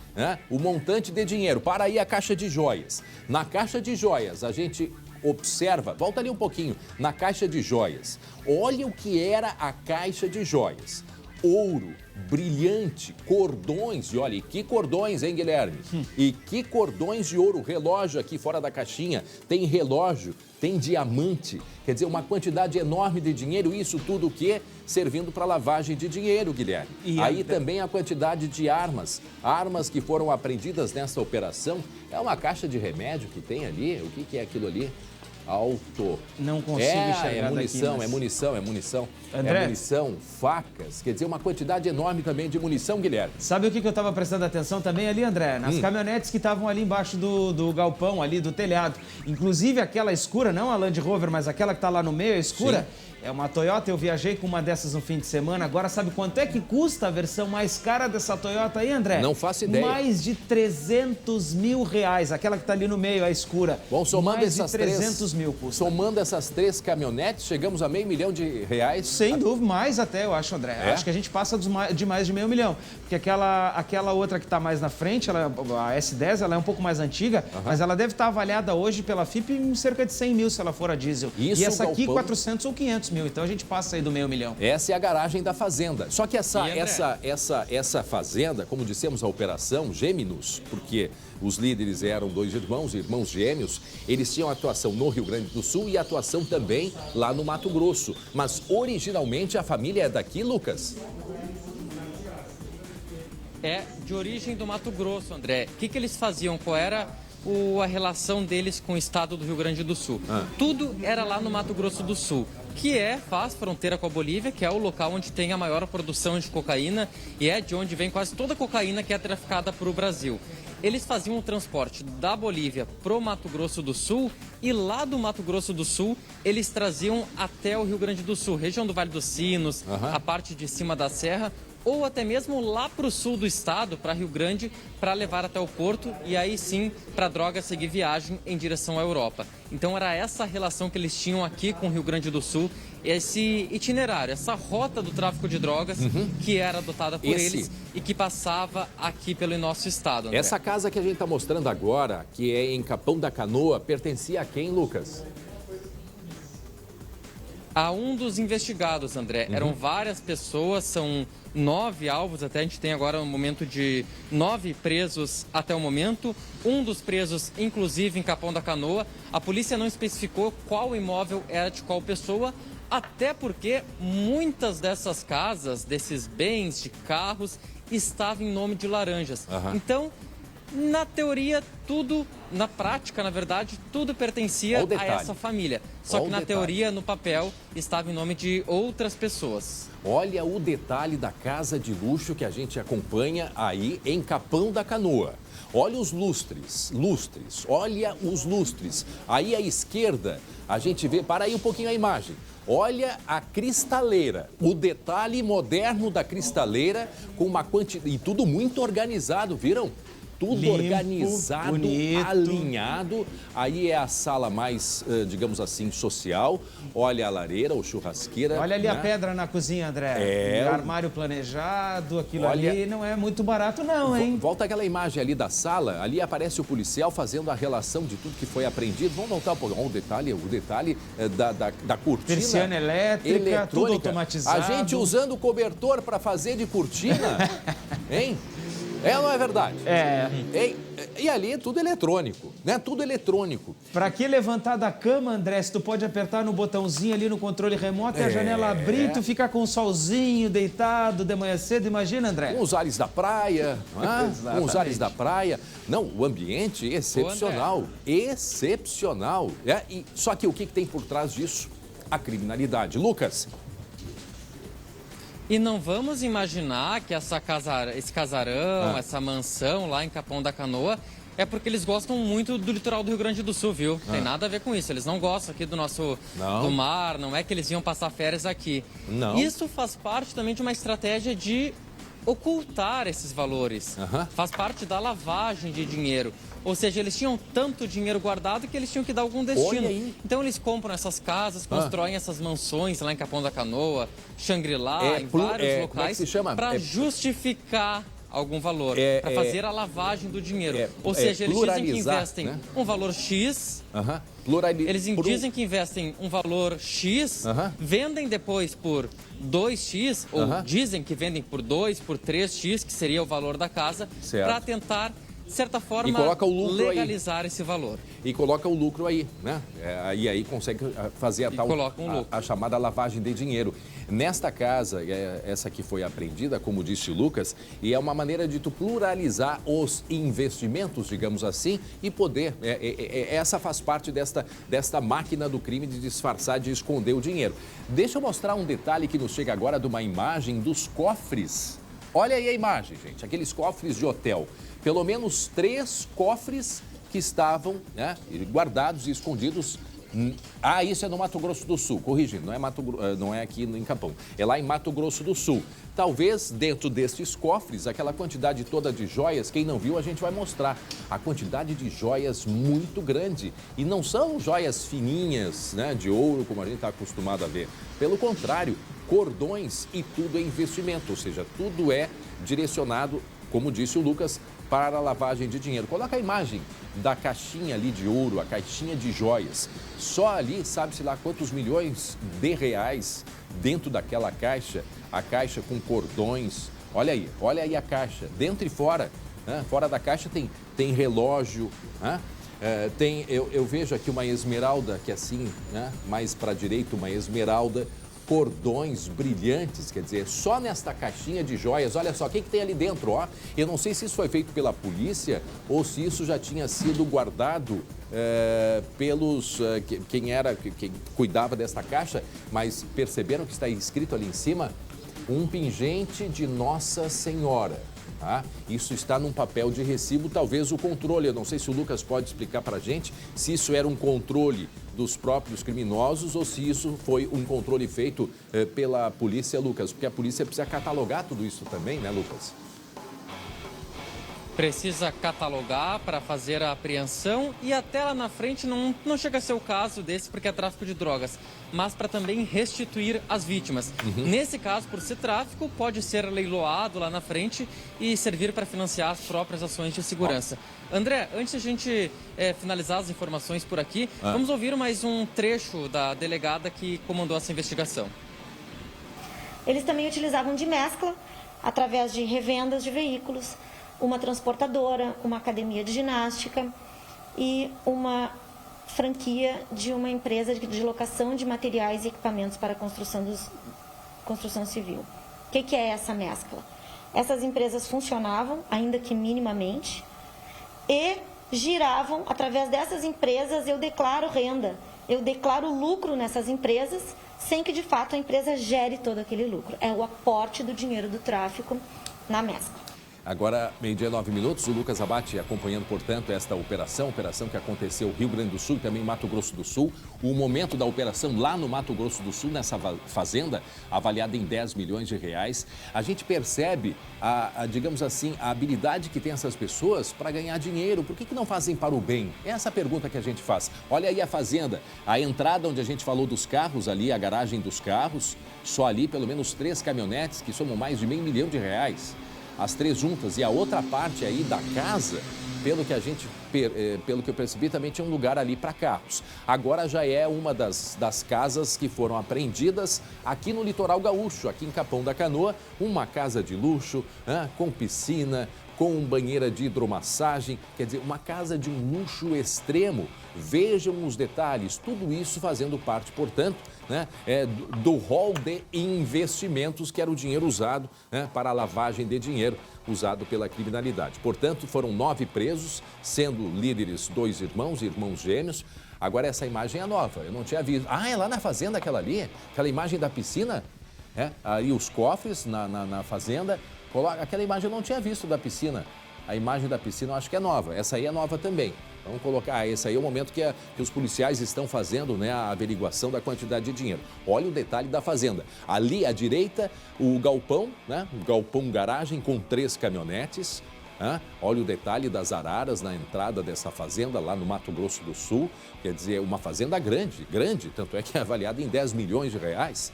o montante de dinheiro. Para aí a caixa de joias. Na caixa de joias, a gente observa, volta ali um pouquinho, na caixa de joias. Olha o que era a caixa de joias. Ouro, brilhante, cordões, e olha, e que cordões, hein, Guilherme? E que cordões de ouro, relógio aqui fora da caixinha, tem relógio, tem diamante, quer dizer, uma quantidade enorme de dinheiro, isso tudo o quê? Servindo para lavagem de dinheiro, Guilherme. E aí também a quantidade de armas que foram apreendidas nessa operação, é uma caixa de remédio que tem ali, o que é aquilo ali? Alto. Não consigo enxergar é munição, daqui, mas... é munição. André? É munição, facas, quer dizer, uma quantidade enorme também de munição, Guilherme. Sabe o que eu estava prestando atenção também ali, André? Nas caminhonetes que estavam ali embaixo do galpão, ali do telhado. Inclusive aquela escura, não a Land Rover, mas aquela que está lá no meio, a escura. Sim. É uma Toyota, eu viajei com uma dessas no fim de semana. Agora, sabe quanto é que custa a versão mais cara dessa Toyota aí, André? Não faço ideia. Mais de 300 mil reais. Aquela que tá ali no meio, a escura. Bom, somando mais essas de 300 mil custa. Somando essas 3 caminhonetes, chegamos a $500 mil. Sem dúvida, mais até, eu acho, André. Acho que a gente passa de mais de $500 mil. Porque aquela outra que tá mais na frente, a S10, ela é um pouco mais antiga, mas ela deve estar avaliada hoje pela FIP em cerca de 100 mil, se ela for a diesel. Isso, e essa aqui, galpão... 400 ou 500 mil. Então a gente passa aí do $500 mil. Essa é a garagem da fazenda. Só que essa fazenda, como dissemos, a operação Gêmeos, porque Os líderes eram 2 irmãos gêmeos. Eles tinham atuação no Rio Grande do Sul e atuação também lá no Mato Grosso. Mas originalmente a família é daqui, Lucas? É de origem do Mato Grosso, André. O que eles faziam? Qual era a relação deles com o estado do Rio Grande do Sul? Tudo era lá no Mato Grosso do Sul, que faz fronteira com a Bolívia, que é o local onde tem a maior produção de cocaína e é de onde vem quase toda a cocaína que é traficada para o Brasil. Eles faziam o transporte da Bolívia para o Mato Grosso do Sul e lá do Mato Grosso do Sul eles traziam até o Rio Grande do Sul, região do Vale dos Sinos, a parte de cima da serra, ou até mesmo lá para o sul do estado, para Rio Grande, para levar até o porto e aí sim para a droga seguir viagem em direção à Europa. Então era essa relação que eles tinham aqui com o Rio Grande do Sul, esse itinerário, essa rota do tráfico de drogas que era adotada por eles e que passava aqui pelo nosso estado, André. Essa casa que a gente está mostrando agora, que é em Capão da Canoa, pertencia a quem, Lucas? A um dos investigados, André. Eram várias pessoas, são 9 alvos, até a gente tem agora um momento de 9 presos até o momento. Um dos presos, inclusive, em Capão da Canoa. A polícia não especificou qual imóvel era de qual pessoa, até porque muitas dessas casas, desses bens de carros, estavam em nome de laranjas. Então, na teoria, tudo, na prática, na verdade, tudo pertencia a essa família. Só que na teoria, no papel, estava em nome de outras pessoas. Olha o detalhe da casa de luxo que a gente acompanha aí em Capão da Canoa. Olha os lustres, olha os lustres. Aí à esquerda, a gente vê, para aí um pouquinho a imagem. Olha a cristaleira, o detalhe moderno da cristaleira com uma quantidade, e tudo muito organizado, viram? Tudo limpo, organizado, bonito, alinhado. Aí é a sala mais, digamos assim, social. Olha a lareira ou churrasqueira. Olha ali a pedra na cozinha, André. O armário planejado, aquilo ali não é muito barato não, hein? Volta aquela imagem ali da sala. Ali aparece o policial fazendo a relação de tudo que foi apreendido. Vamos voltar um pouquinho. O detalhe da cortina. Persiana elétrica, tudo automatizado. A gente usando o cobertor para fazer de cortina, hein? É ou não é verdade? E ali é tudo eletrônico, né? Tudo eletrônico. Pra que levantar da cama, André, se tu pode apertar no botãozinho ali no controle remoto e a janela abrir, tu ficar com o solzinho deitado de manhã cedo, imagina, André? Com os ares da praia, não é? Com os ares da praia. Não, o ambiente é excepcional, excepcional. Só que o que tem por trás disso? A criminalidade. Lucas? E não vamos imaginar que esse casarão, essa mansão lá em Capão da Canoa é porque eles gostam muito do litoral do Rio Grande do Sul, viu? Tem nada a ver com isso. Eles não gostam aqui do nosso do mar, não é que eles iam passar férias aqui. Não. Isso faz parte também de uma estratégia de ocultar esses valores. Faz parte da lavagem de dinheiro. Ou seja, eles tinham tanto dinheiro guardado que eles tinham que dar algum destino. Então eles compram essas casas, constroem essas mansões lá em Capão da Canoa, Xangri-Lá, em vários locais, para justificar algum valor, para fazer a lavagem do dinheiro. Ou seja, eles dizem que investem um valor X, eles dizem que investem um valor X, vendem depois por 2X, ou dizem que vendem por 2, por 3X, que seria o valor da casa, para tentar, de certa forma, legalizar esse valor. E coloca o lucro aí, né? Aí consegue fazer a chamada lavagem de dinheiro. Nesta casa, essa que foi apreendida, como disse o Lucas, e é uma maneira de tu pluralizar os investimentos, digamos assim, e poder... essa faz parte desta máquina do crime de disfarçar, de esconder o dinheiro. Deixa eu mostrar um detalhe que nos chega agora de uma imagem dos cofres. Olha aí a imagem, gente, aqueles cofres de hotel. Pelo menos 3 cofres que estavam, né, guardados e escondidos. Isso é no Mato Grosso do Sul, corrigindo, não é aqui em Capão, é lá em Mato Grosso do Sul. Talvez dentro destes cofres, aquela quantidade toda de joias, quem não viu a gente vai mostrar. A quantidade de joias muito grande. E não são joias fininhas, né, de ouro, como a gente está acostumado a ver. Pelo contrário, cordões e tudo é investimento, ou seja, tudo é direcionado, como disse o Lucas, para a lavagem de dinheiro. Coloca a imagem da caixinha ali de ouro, a caixinha de joias. Só ali, sabe-se lá quantos milhões de reais dentro daquela caixa, a caixa com cordões. Olha aí a caixa, dentro e fora. né? Fora da caixa tem relógio, né? Eu vejo aqui uma esmeralda, que é assim, né? Mais para a direita, uma esmeralda, cordões brilhantes, quer dizer, só nesta caixinha de joias, olha só, o que tem ali dentro, ó. Eu não sei se isso foi feito pela polícia ou se isso já tinha sido guardado pelos, quem cuidava desta caixa, mas perceberam que está escrito ali em cima, um pingente de Nossa Senhora. Tá? Isso está num papel de recibo, talvez o controle, eu não sei se o Lucas pode explicar para a gente se isso era um controle dos próprios criminosos ou se isso foi um controle feito pela polícia, Lucas, porque a polícia precisa catalogar tudo isso também, né, Lucas? Precisa catalogar para fazer a apreensão e até lá na frente não chega a ser o caso desse porque é tráfico de drogas, mas para também restituir as vítimas. Nesse caso, por ser tráfico, pode ser leiloado lá na frente e servir para financiar as próprias ações de segurança. André, antes de a gente finalizar as informações por aqui, vamos ouvir mais um trecho da delegada que comandou essa investigação. Eles também utilizavam de mescla através de revendas de veículos, uma transportadora, uma academia de ginástica e uma franquia de uma empresa de locação de materiais e equipamentos para a construção civil. O que é essa mescla? Essas empresas funcionavam, ainda que minimamente, e giravam, através dessas empresas, eu declaro renda, eu declaro lucro nessas empresas, sem que de fato a empresa gere todo aquele lucro. É o aporte do dinheiro do tráfico na mescla. Agora, 12:09, o Lucas Abate acompanhando, portanto, esta operação que aconteceu no Rio Grande do Sul e também em Mato Grosso do Sul. O momento da operação lá no Mato Grosso do Sul, nessa fazenda, avaliada em 10 milhões de reais. A gente percebe, digamos assim, a habilidade que tem essas pessoas para ganhar dinheiro. Por que não fazem para o bem? É essa a pergunta que a gente faz. Olha aí a fazenda, a entrada onde a gente falou dos carros ali, a garagem dos carros, só ali pelo menos 3 caminhonetes que somam mais de R$500 mil. As 3 juntas, e a outra parte aí da casa, pelo que eu percebi, também tinha um lugar ali para carros. Agora já é uma das casas que foram apreendidas aqui no litoral gaúcho, aqui em Capão da Canoa, uma casa de luxo, com piscina, com banheira de hidromassagem, quer dizer, uma casa de um luxo extremo. Vejam os detalhes, tudo isso fazendo parte, portanto, do rol de investimentos que era o dinheiro usado para a lavagem de dinheiro usado pela criminalidade. Portanto, foram 9 presos, sendo líderes 2 irmãos gêmeos. Agora essa imagem é nova, eu não tinha visto. É lá na fazenda aquela ali? Aquela imagem da piscina? Aí os cofres na fazenda. Aquela imagem eu não tinha visto da piscina. A imagem da piscina eu acho que é nova. Essa aí é nova também. Vamos colocar, esse aí é o momento que os policiais estão fazendo a averiguação da quantidade de dinheiro. Olha o detalhe da fazenda. Ali à direita, o galpão, o galpão garagem com 3 caminhonetes. Olha o detalhe das araras na entrada dessa fazenda lá no Mato Grosso do Sul. Quer dizer, uma fazenda grande, tanto é que é avaliada em 10 milhões de reais.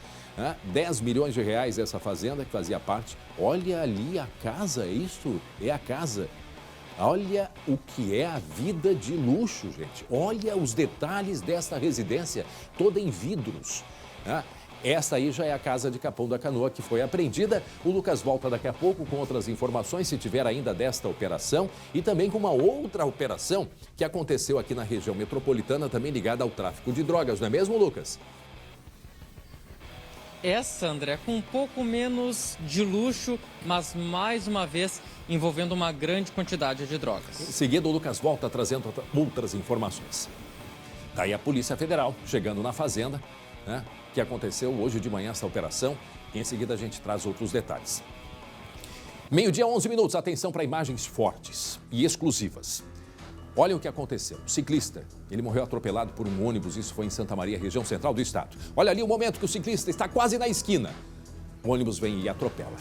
10 milhões de reais essa fazenda que fazia parte. Olha ali a casa, isso é a casa. Olha o que é a vida de luxo, gente. Olha os detalhes desta residência, toda em vidros. Essa aí já é a casa de Capão da Canoa que foi apreendida. O Lucas volta daqui a pouco com outras informações, se tiver ainda desta operação, e também com uma outra operação que aconteceu aqui na região metropolitana, também ligada ao tráfico de drogas, não é mesmo, Lucas? Essa, André, com um pouco menos de luxo, mas mais uma vez envolvendo uma grande quantidade de drogas. Em seguida, o Lucas volta trazendo outras informações. Daí a Polícia Federal chegando na fazenda, que aconteceu hoje de manhã essa operação. E em seguida a gente traz outros detalhes. 12:11, atenção para imagens fortes e exclusivas. Olha o que aconteceu. O ciclista, ele morreu atropelado por um ônibus, isso foi em Santa Maria, região central do estado. Olha ali o momento que o ciclista está quase na esquina. O ônibus vem e atropela.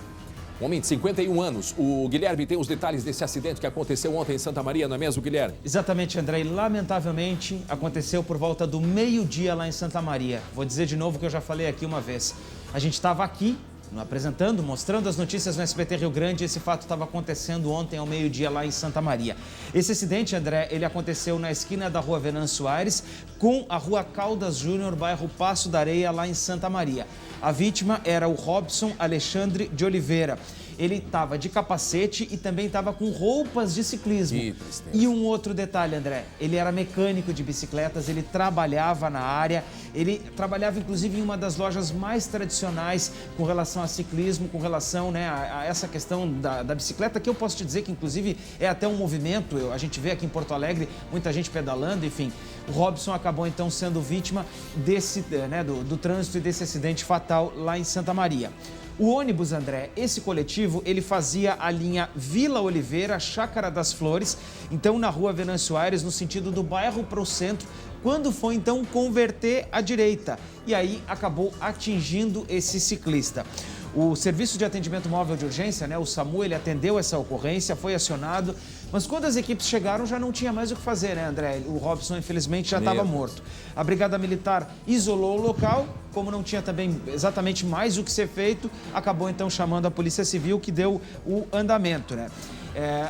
Um homem de 51 anos. O Guilherme tem os detalhes desse acidente que aconteceu ontem em Santa Maria, não é mesmo, Guilherme? Exatamente, André. E, lamentavelmente, aconteceu por volta do meio-dia lá em Santa Maria. Vou dizer de novo que eu já falei aqui uma vez. A gente estava aqui apresentando, mostrando as notícias no SBT Rio Grande. Esse fato estava acontecendo ontem ao meio-dia lá em Santa Maria. Esse acidente, André, ele aconteceu na esquina da rua Venâncio Soares com a rua Caldas Júnior, bairro Passo da Areia, lá em Santa Maria. A vítima era o Robson Alexandre de Oliveira. ele estava de capacete e também estava com roupas de ciclismo. E um outro detalhe, André, ele era mecânico de bicicletas, ele trabalhava na área, ele trabalhava inclusive em uma das lojas mais tradicionais com relação a ciclismo, com relação, né, a essa questão da bicicleta, que eu posso te dizer que inclusive é até um movimento, a gente vê aqui em Porto Alegre muita gente pedalando, enfim. O Robson acabou então sendo vítima desse, né, do trânsito e desse acidente fatal lá em Santa Maria. O ônibus, André, esse coletivo, ele fazia a linha Vila Oliveira, Chácara das Flores, então na rua Venâncio Aires, no sentido do bairro para o centro, quando foi então converter à direita. E aí acabou atingindo esse ciclista. O Serviço de Atendimento Móvel de Urgência, né, o SAMU, ele atendeu essa ocorrência, foi acionado, mas quando as equipes chegaram já não tinha mais o que fazer, né, André? O Robson, infelizmente, já estava morto. A Brigada Militar isolou o local, como não tinha também exatamente mais o que ser feito, acabou então chamando a Polícia Civil, que deu o andamento, né?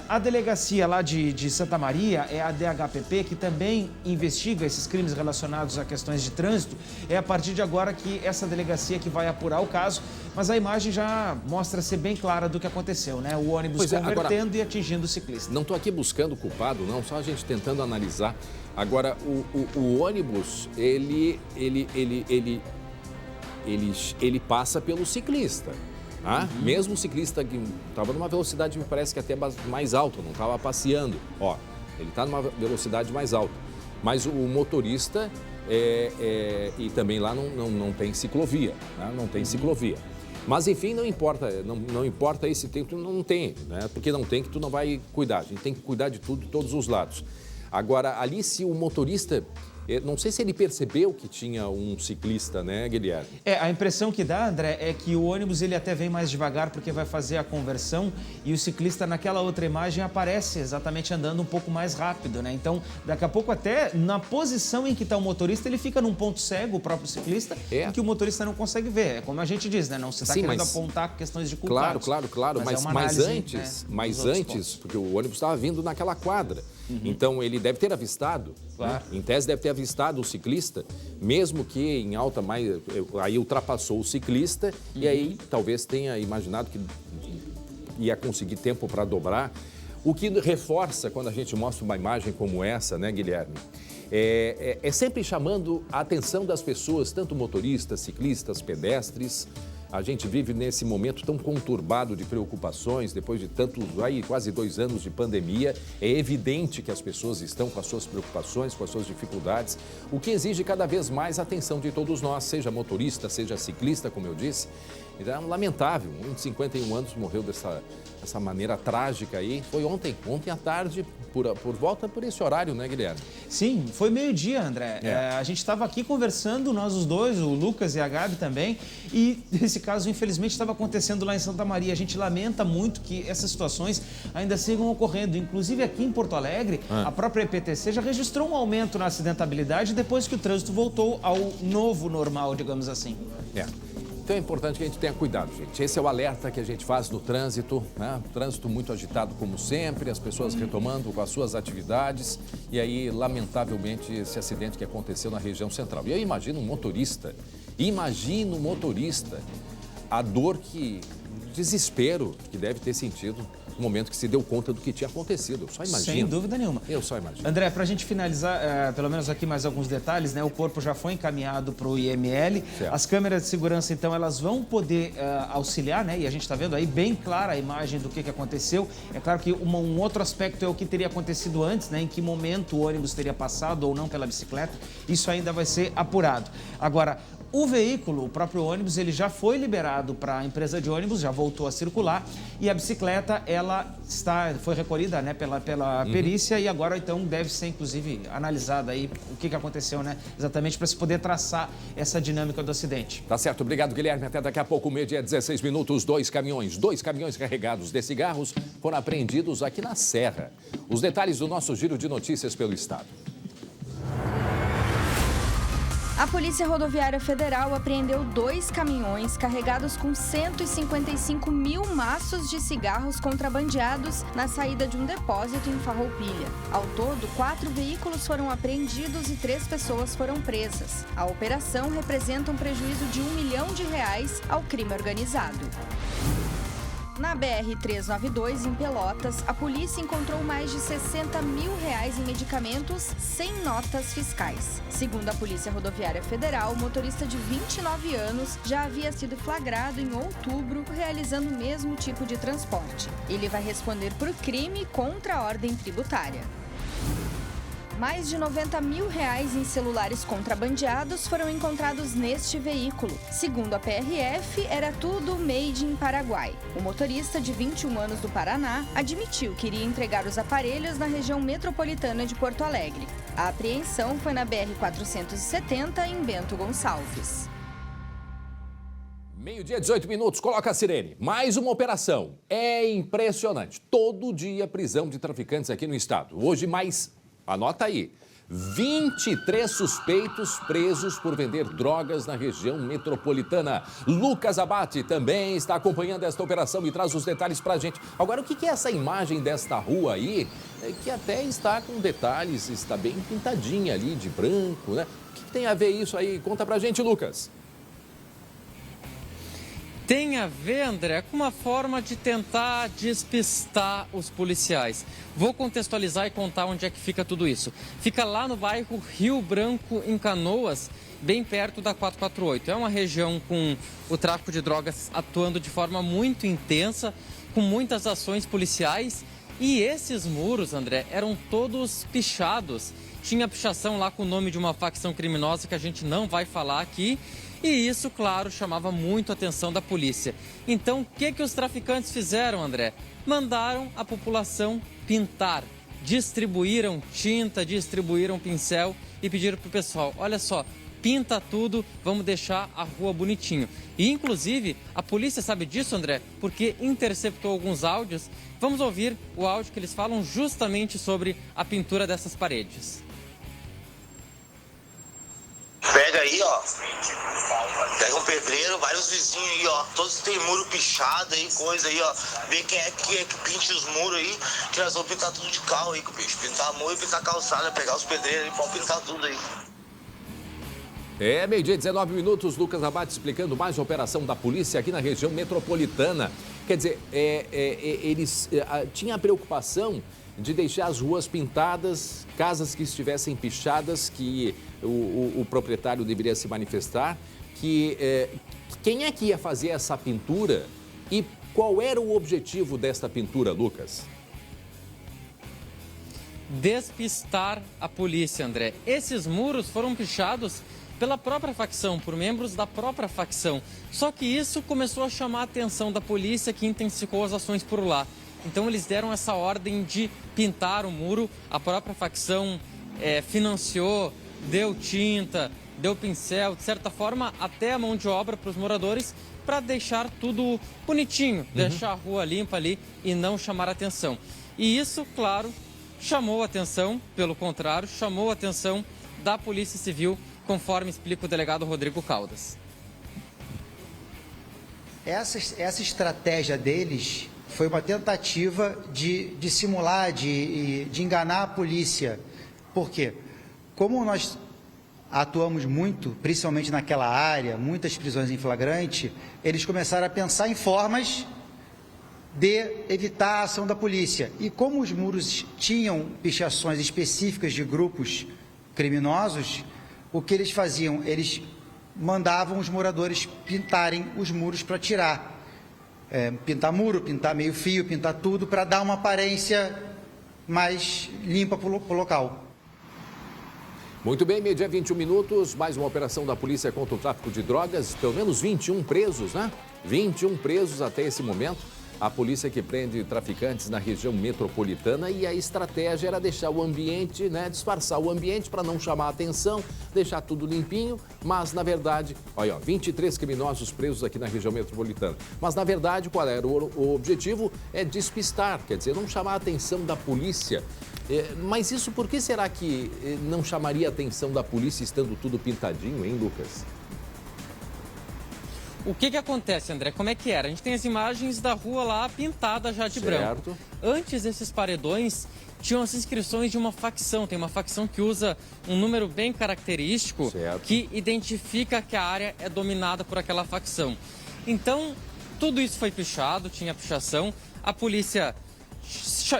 A delegacia lá de Santa Maria, é a DHPP, que também investiga esses crimes relacionados a questões de trânsito. É a partir de agora que essa delegacia que vai apurar o caso, mas a imagem já mostra ser bem clara do que aconteceu, né? O ônibus convertendo agora, e atingindo o ciclista. Não estou aqui buscando culpado, não, só a gente tentando analisar. Agora, o ônibus, ele passa pelo ciclista. Mesmo o ciclista que estava numa velocidade, me parece que até mais alta, não estava passeando. Ó, ele está numa velocidade mais alta. Mas o motorista, e também lá não tem ciclovia, né? Não tem ciclovia. Mas, enfim, não importa esse tempo, não tem, né? Porque não tem que tu não vai cuidar. A gente tem que cuidar de tudo, de todos os lados. Agora, ali, se o motorista... Não sei se ele percebeu que tinha um ciclista, né, Guilherme? A impressão que dá, André, é que o ônibus ele até vem mais devagar porque vai fazer a conversão e o ciclista naquela outra imagem aparece exatamente andando um pouco mais rápido, né? Então, daqui a pouco até na posição em que está o motorista, ele fica num ponto cego, o próprio ciclista, em que o motorista não consegue ver. É como a gente diz, né? Não se está querendo apontar questões de culpados. Claro. Mas antes, porque o ônibus estava vindo naquela quadra. Então, ele deve ter avistado, né? Em tese deve ter avistado o ciclista, mesmo que em alta, aí ultrapassou o ciclista e aí talvez tenha imaginado que ia conseguir tempo para dobrar. O que reforça quando a gente mostra uma imagem como essa, né, Guilherme? É sempre chamando a atenção das pessoas, tanto motoristas, ciclistas, pedestres. A gente vive nesse momento tão conturbado de preocupações, depois de quase 2 anos de pandemia. É evidente que as pessoas estão com as suas preocupações, com as suas dificuldades, o que exige cada vez mais a atenção de todos nós, seja motorista, seja ciclista, como eu disse. É lamentável, um de 51 anos morreu dessa maneira trágica aí. Foi ontem à tarde, por esse horário, né, Guilherme? Sim, foi meio-dia, André. A gente estava aqui conversando, nós os dois, o Lucas e a Gabi também, e esse caso, infelizmente, estava acontecendo lá em Santa Maria. A gente lamenta muito que essas situações ainda sigam ocorrendo. Inclusive, aqui em Porto Alegre, a própria EPTC já registrou um aumento na acidentabilidade depois que o trânsito voltou ao novo normal, digamos assim. Então é importante que a gente tenha cuidado, gente. Esse é o alerta que a gente faz no trânsito, né? Trânsito muito agitado como sempre, as pessoas retomando com as suas atividades e aí, lamentavelmente, esse acidente que aconteceu na região central. E eu imagino um motorista, a dor desespero que deve ter sentido no momento que se deu conta do que tinha acontecido. Eu só imagino. Sem dúvida nenhuma. Eu só imagino. André, para a gente finalizar, pelo menos aqui mais alguns detalhes, né? O corpo já foi encaminhado para o IML. Certo. As câmeras de segurança, então, elas vão poder auxiliar, né? E a gente está vendo aí bem clara a imagem do que aconteceu. É claro que um outro aspecto é o que teria acontecido antes, né? Em que momento o ônibus teria passado ou não pela bicicleta. Isso ainda vai ser apurado. Agora, o veículo, o próprio ônibus, ele já foi liberado para a empresa de ônibus, já voltou a circular e a bicicleta, ela foi recolhida, né, pela perícia e agora então deve ser inclusive analisada aí o que aconteceu, né, exatamente para se poder traçar essa dinâmica do acidente. Tá certo, obrigado, Guilherme. Até daqui a pouco, 12h16, 2 caminhões carregados de cigarros foram apreendidos aqui na Serra. Os detalhes do nosso giro de notícias pelo estado. A Polícia Rodoviária Federal apreendeu 2 caminhões carregados com 155 mil maços de cigarros contrabandeados na saída de um depósito em Farroupilha. Ao todo, 4 veículos foram apreendidos e 3 pessoas foram presas. A operação representa um prejuízo de R$1 milhão ao crime organizado. Na BR-392, em Pelotas, a polícia encontrou mais de R$60 mil em medicamentos sem notas fiscais. Segundo a Polícia Rodoviária Federal, o motorista de 29 anos já havia sido flagrado em outubro realizando o mesmo tipo de transporte. Ele vai responder por crime contra a ordem tributária. Mais de R$90 mil em celulares contrabandeados foram encontrados neste veículo. Segundo a PRF, era tudo made in Paraguai. O motorista, de 21 anos do Paraná, admitiu que iria entregar os aparelhos na região metropolitana de Porto Alegre. A apreensão foi na BR-470, em Bento Gonçalves. Meio-dia, 18 minutos, coloca a sirene. Mais uma operação. É impressionante. Todo dia prisão de traficantes aqui no estado. Hoje mais... Anota aí, 23 suspeitos presos por vender drogas na região metropolitana. Lucas Abate também está acompanhando esta operação e traz os detalhes pra gente. Agora, o que é essa imagem desta rua aí, que até está com detalhes, está bem pintadinha ali de branco, né? O que tem a ver isso aí? Conta pra gente, Lucas. Tem a ver, André, com uma forma de tentar despistar os policiais. Vou contextualizar e contar onde é que fica tudo isso. Fica lá no bairro Rio Branco, em Canoas, bem perto da 448. É uma região com o tráfico de drogas atuando de forma muito intensa, com muitas ações policiais. E esses muros, André, eram todos pichados. Tinha pichação lá com o nome de uma facção criminosa que a gente não vai falar aqui. E isso, claro, chamava muito a atenção da polícia. Então, o que os traficantes fizeram, André? Mandaram a população pintar. Distribuíram tinta, distribuíram pincel e pediram para o pessoal, olha só, pinta tudo, vamos deixar a rua bonitinho. E, inclusive, a polícia sabe disso, André, porque interceptou alguns áudios. Vamos ouvir o áudio que eles falam justamente sobre a pintura dessas paredes. Pega aí, ó. Pega um pedreiro, vários vizinhos aí, ó. Todos tem muro pichado aí, coisa aí, ó. Vê quem é que pinta os muros aí, que nós vamos pintar tudo de carro aí, bicho. Pintar muro e pintar calçada, pegar os pedreiros aí, vamos pintar tudo aí. É, meio-dia, 19 minutos, Lucas Abate explicando mais a operação da polícia aqui na região metropolitana. Quer dizer, eles tinham a preocupação de deixar as ruas pintadas, casas que estivessem pichadas, que o proprietário deveria se manifestar, quem é que ia fazer essa pintura e qual era o objetivo desta pintura, Lucas? Despistar a polícia, André. Esses muros foram pichados pela própria facção, por membros da própria facção. Só que isso começou a chamar a atenção da polícia, que intensificou as ações por lá. Então eles deram essa ordem de pintar o muro, a própria facção financiou, deu tinta, deu pincel, de certa forma até a mão de obra para os moradores, para deixar tudo bonitinho, deixar a rua limpa ali e não chamar a atenção. E isso, claro, chamou a atenção, pelo contrário, chamou a atenção da Polícia Civil, conforme explica o delegado Rodrigo Caldas. Essa estratégia deles foi uma tentativa de simular, de enganar a polícia. Por quê? Como nós atuamos muito, principalmente naquela área, muitas prisões em flagrante, eles começaram a pensar em formas de evitar a ação da polícia. E como os muros tinham pichações específicas de grupos criminosos, o que eles faziam? Eles mandavam os moradores pintarem os muros para tirar. Pintar muro, pintar meio fio, pintar tudo, para dar uma aparência mais limpa para o local. Muito bem, meio-dia, 21 minutos, mais uma operação da polícia contra o tráfico de drogas, pelo menos 21 presos, né? 21 presos até esse momento. A polícia que prende traficantes na região metropolitana e a estratégia era deixar o ambiente, né, disfarçar o ambiente para não chamar a atenção, deixar tudo limpinho, mas na verdade, olha, 23 criminosos presos aqui na região metropolitana. Mas na verdade, qual era o objetivo? É despistar, quer dizer, não chamar a atenção da polícia. Mas isso, por que será que não chamaria a atenção da polícia estando tudo pintadinho, hein, Lucas? O que acontece, André? Como é que era? A gente tem as imagens da rua lá pintada já de branco. Antes, esses paredões tinham as inscrições de uma facção. Tem uma facção que usa um número bem característico que identifica que a área é dominada por aquela facção. Então, Tudo isso foi pichado, tinha pichação. A polícia...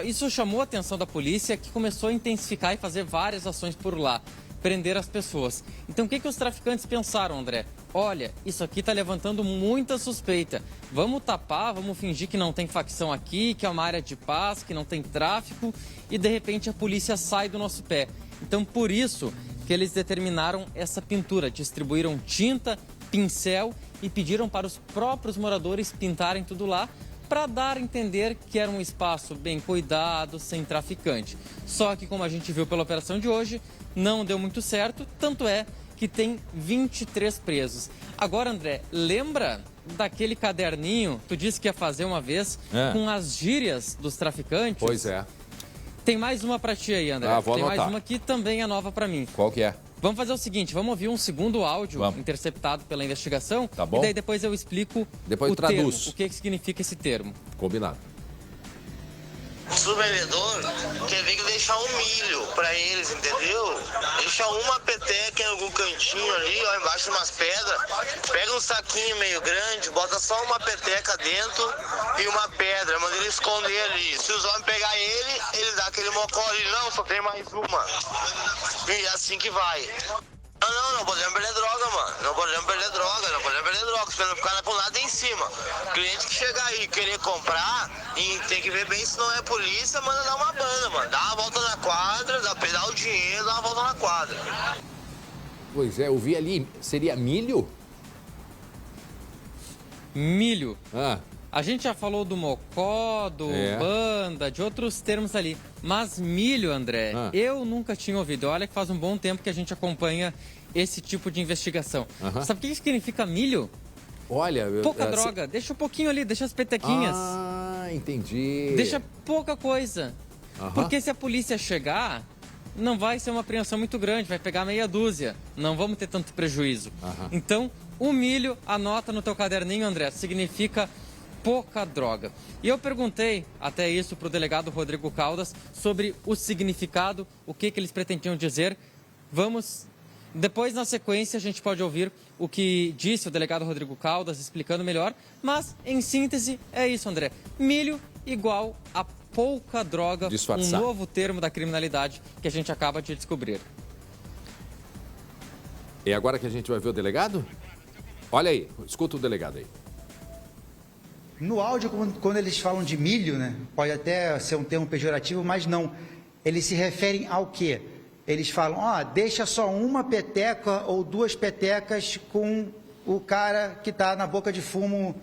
Isso chamou a atenção da polícia, que começou a intensificar e fazer várias ações por lá, prender as pessoas. Então, o que os traficantes pensaram, André? Olha, isso aqui está levantando muita suspeita. Vamos tapar, vamos fingir que não tem facção aqui, que é uma área de paz, que não tem tráfico, e de repente a polícia sai do nosso pé. Então, por isso que eles determinaram essa pintura, distribuíram tinta, pincel e pediram para os próprios moradores pintarem tudo lá, para dar a entender que era um espaço bem cuidado, sem traficante. Só que, como a gente viu pela operação de hoje, não deu muito certo, tanto é que tem 23 presos. Agora, André, lembra daquele caderninho, tu disse que ia fazer uma vez, com as gírias dos traficantes? Pois é. Tem mais uma para ti aí, André. Vou Tem anotar. mais uma que também é nova para mim. Qual que é? Vamos fazer o seguinte, vamos ouvir um segundo áudio interceptado pela investigação. Tá bom. E daí depois eu explico Depois o traduz. termo, o que significa esse termo. Combinado. O vendedor quer ver que deixar um milho pra eles, entendeu? Deixa uma peteca em algum cantinho ali, ó, embaixo de umas pedras. Pega um saquinho meio grande, bota só uma peteca dentro e uma pedra, manda ele esconder ali. Se os homens pegar ele, eles dão aquele mocó ali, não, só tem mais uma. E é assim que vai. Não podemos perder droga, mano. Não podemos perder droga, esperando ficar com nada em cima. Cliente que chegar aí e querer comprar, e tem que ver bem se não é polícia, manda dar uma banda, mano. Dá uma volta na quadra, dá o dinheiro, dá uma volta na quadra. Pois é, eu vi ali, seria milho? Milho. A gente já falou do mocó, do banda, de outros termos ali. Mas milho, André, eu nunca tinha ouvido. Olha que faz um bom tempo que a gente acompanha esse tipo de investigação. Sabe o que significa milho? Olha... Pouca droga. Deixa um pouquinho ali, deixa as petequinhas. Entendi. Deixa pouca coisa. Porque se a polícia chegar, não vai ser uma apreensão muito grande, vai pegar meia dúzia. Não vamos ter tanto prejuízo. Então, o milho, anota no teu caderninho, André, significa... pouca droga. E eu perguntei até isso para o delegado Rodrigo Caldas sobre o significado, o que eles pretendiam dizer. Vamos, depois na sequência a gente pode ouvir o que disse o delegado Rodrigo Caldas explicando melhor, mas em síntese é isso, André. Milho igual a pouca droga, disfarçar. Um novo termo da criminalidade que a gente acaba de descobrir. É agora que a gente vai ver o delegado? Olha aí, escuta o delegado aí. No áudio, quando eles falam de milho, né, pode até ser um termo pejorativo, mas não. Eles se referem ao quê? Eles falam, deixa só uma peteca ou duas petecas com o cara que está na boca de fumo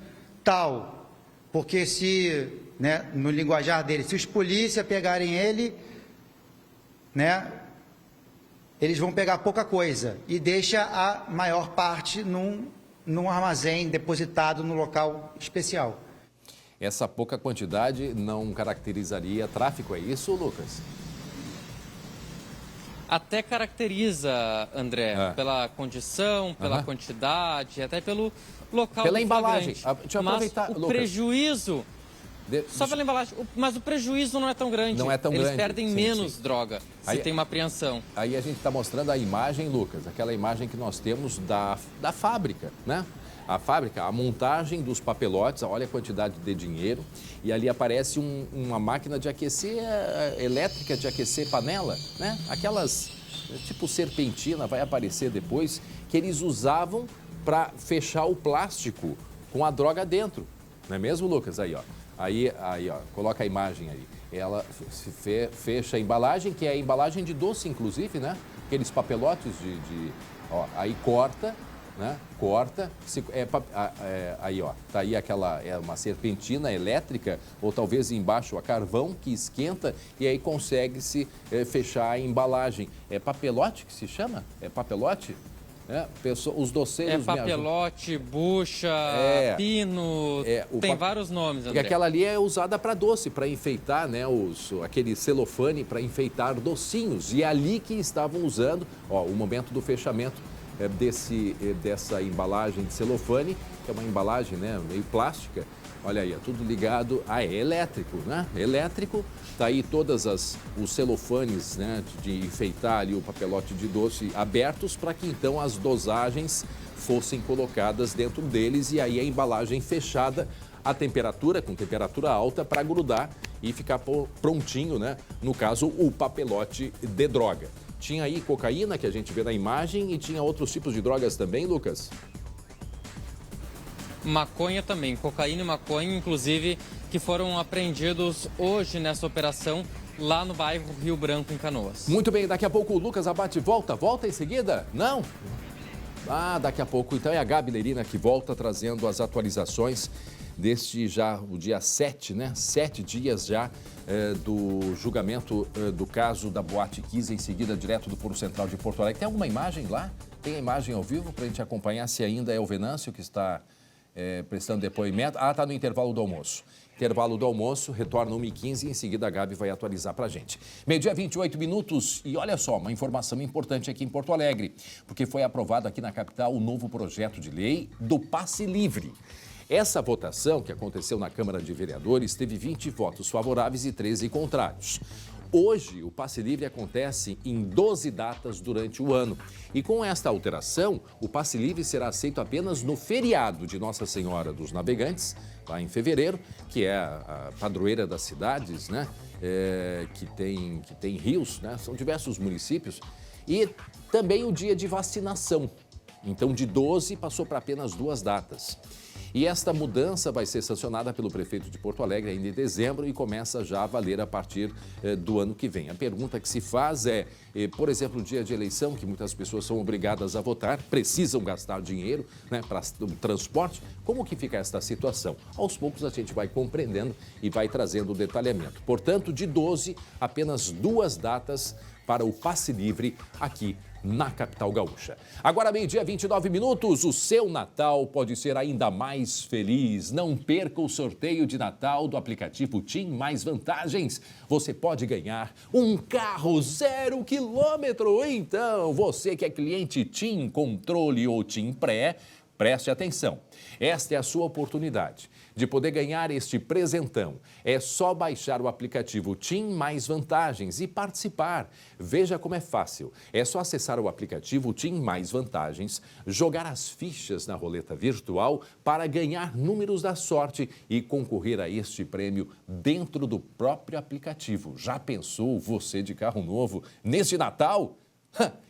tal. Porque se, né, no linguajar dele, se os polícias pegarem ele, né, eles vão pegar pouca coisa e deixa a maior parte num armazém depositado no local especial. Essa pouca quantidade não caracterizaria tráfico, é isso, Lucas? Até caracteriza, André, pela condição, pela quantidade, até pelo local pela do embalagem. flagrante. Deixa eu aproveitar, mas o Lucas. prejuízo... Só pela embalagem. Mas o prejuízo não é tão grande. Não é tão Eles grande. perdem menos droga se tem uma apreensão. Aí a gente está mostrando a imagem, Lucas, aquela imagem que nós temos da fábrica, né? A fábrica, a montagem dos papelotes, olha a quantidade de dinheiro. E ali aparece uma máquina de aquecer, elétrica de aquecer panela, né? Aquelas, tipo serpentina, vai aparecer depois, que eles usavam para fechar o plástico com a droga dentro. Não é mesmo, Lucas? Aí, ó. Aí, ó, coloca a imagem aí. Ela fecha a embalagem, que é a embalagem de doce, inclusive, né? Aqueles papelotes ó, aí corta, né? Corta. Aí, ó, tá aí aquela, uma serpentina elétrica, ou talvez embaixo a carvão que esquenta e aí consegue-se fechar a embalagem. É papelote que se chama? É papelote? Os doceiros... É papelote, bucha, pino, tem vários nomes, André. Porque aquela ali é usada para doce, para enfeitar, né, aquele celofane para enfeitar docinhos. E é ali que estavam usando, ó, o momento do fechamento, dessa embalagem de celofane, que é uma embalagem, né, meio plástica. Olha aí, é tudo ligado a elétrico, né? Elétrico, tá aí todas os celofanes, né, de enfeitar ali o papelote de doce abertos para que então as dosagens fossem colocadas dentro deles e aí a embalagem fechada a temperatura, com temperatura alta para grudar e ficar prontinho, né? No caso, o papelote de droga. Tinha aí cocaína, que a gente vê na imagem, e tinha outros tipos de drogas também, Lucas? Maconha também, cocaína e maconha, inclusive, que foram apreendidos hoje nessa operação lá no bairro Rio Branco, em Canoas. Muito bem, daqui a pouco o Lucas Abate volta em seguida? Não? Daqui a pouco, então é a Gabi Lerina que volta trazendo as atualizações deste já, o dia 7, né? 7 dias já do julgamento do caso da Boate Kiss, em seguida direto do Foro Central de Porto Alegre. Tem alguma imagem lá? Tem a imagem ao vivo para a gente acompanhar se ainda é o Venâncio que está prestando depoimento? Está no intervalo do almoço. Intervalo do almoço, retorna 1h15 e em seguida a Gabi vai atualizar para a gente. Meio-dia, 28 minutos e olha só, uma informação importante aqui em Porto Alegre, porque foi aprovado aqui na capital o novo projeto de lei do passe livre. Essa votação, que aconteceu na Câmara de Vereadores, teve 20 votos favoráveis e 13 contrários. Hoje, o passe livre acontece em 12 datas durante o ano. E com esta alteração, o passe livre será aceito apenas no feriado de Nossa Senhora dos Navegantes, lá em fevereiro, que é a padroeira das cidades, né? Que tem rios, né? São diversos municípios. E também o dia de vacinação. Então, de 12 passou para apenas 2 datas. E esta mudança vai ser sancionada pelo prefeito de Porto Alegre ainda em dezembro e começa já a valer a partir do ano que vem. A pergunta que se faz é, por exemplo, no dia de eleição, que muitas pessoas são obrigadas a votar, precisam gastar dinheiro, né, para o transporte, como que fica esta situação? Aos poucos a gente vai compreendendo e vai trazendo o detalhamento. Portanto, de 12, apenas 2 datas para o passe livre aqui na capital gaúcha. Agora, meio-dia, 29 minutos, o seu Natal pode ser ainda mais feliz. Não perca o sorteio de Natal do aplicativo TIM Mais Vantagens. Você pode ganhar um carro 0 quilômetro. Então, você que é cliente TIM Controle ou TIM Pré, preste atenção. Esta é a sua oportunidade de poder ganhar este presentão. É só baixar o aplicativo TIM Mais Vantagens e participar. Veja como é fácil. É só acessar o aplicativo TIM Mais Vantagens, jogar as fichas na roleta virtual para ganhar números da sorte e concorrer a este prêmio dentro do próprio aplicativo. Já pensou você de carro novo neste Natal?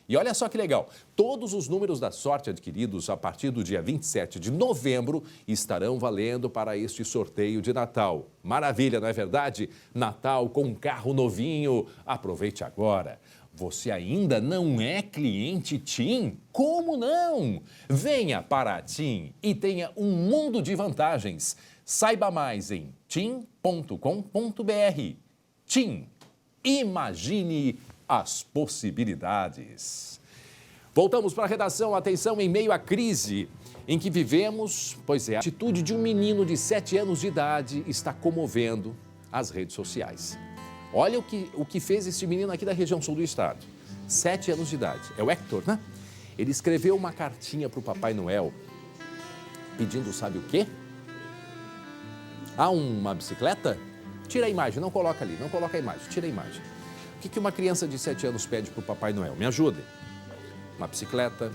E olha só que legal, todos os números da sorte adquiridos a partir do dia 27 de novembro estarão valendo para este sorteio de Natal. Maravilha, não é verdade? Natal com um carro novinho. Aproveite agora. Você ainda não é cliente TIM? Como não? Venha para a TIM e tenha um mundo de vantagens. Saiba mais em tim.com.br. TIM. Imagine as possibilidades. Voltamos para a redação. Atenção, em meio à crise em que vivemos, pois é, a atitude de um menino de 7 anos de idade está comovendo as redes sociais. Olha o que fez esse menino aqui da região sul do estado. 7 anos de idade. É o Hector, né? Ele escreveu uma cartinha para o Papai Noel pedindo, sabe o quê? Uma bicicleta? Tira a imagem, não coloca ali, não coloca a imagem, tira a imagem. O que uma criança de 7 anos pede para o Papai Noel? Me ajudem. Uma bicicleta,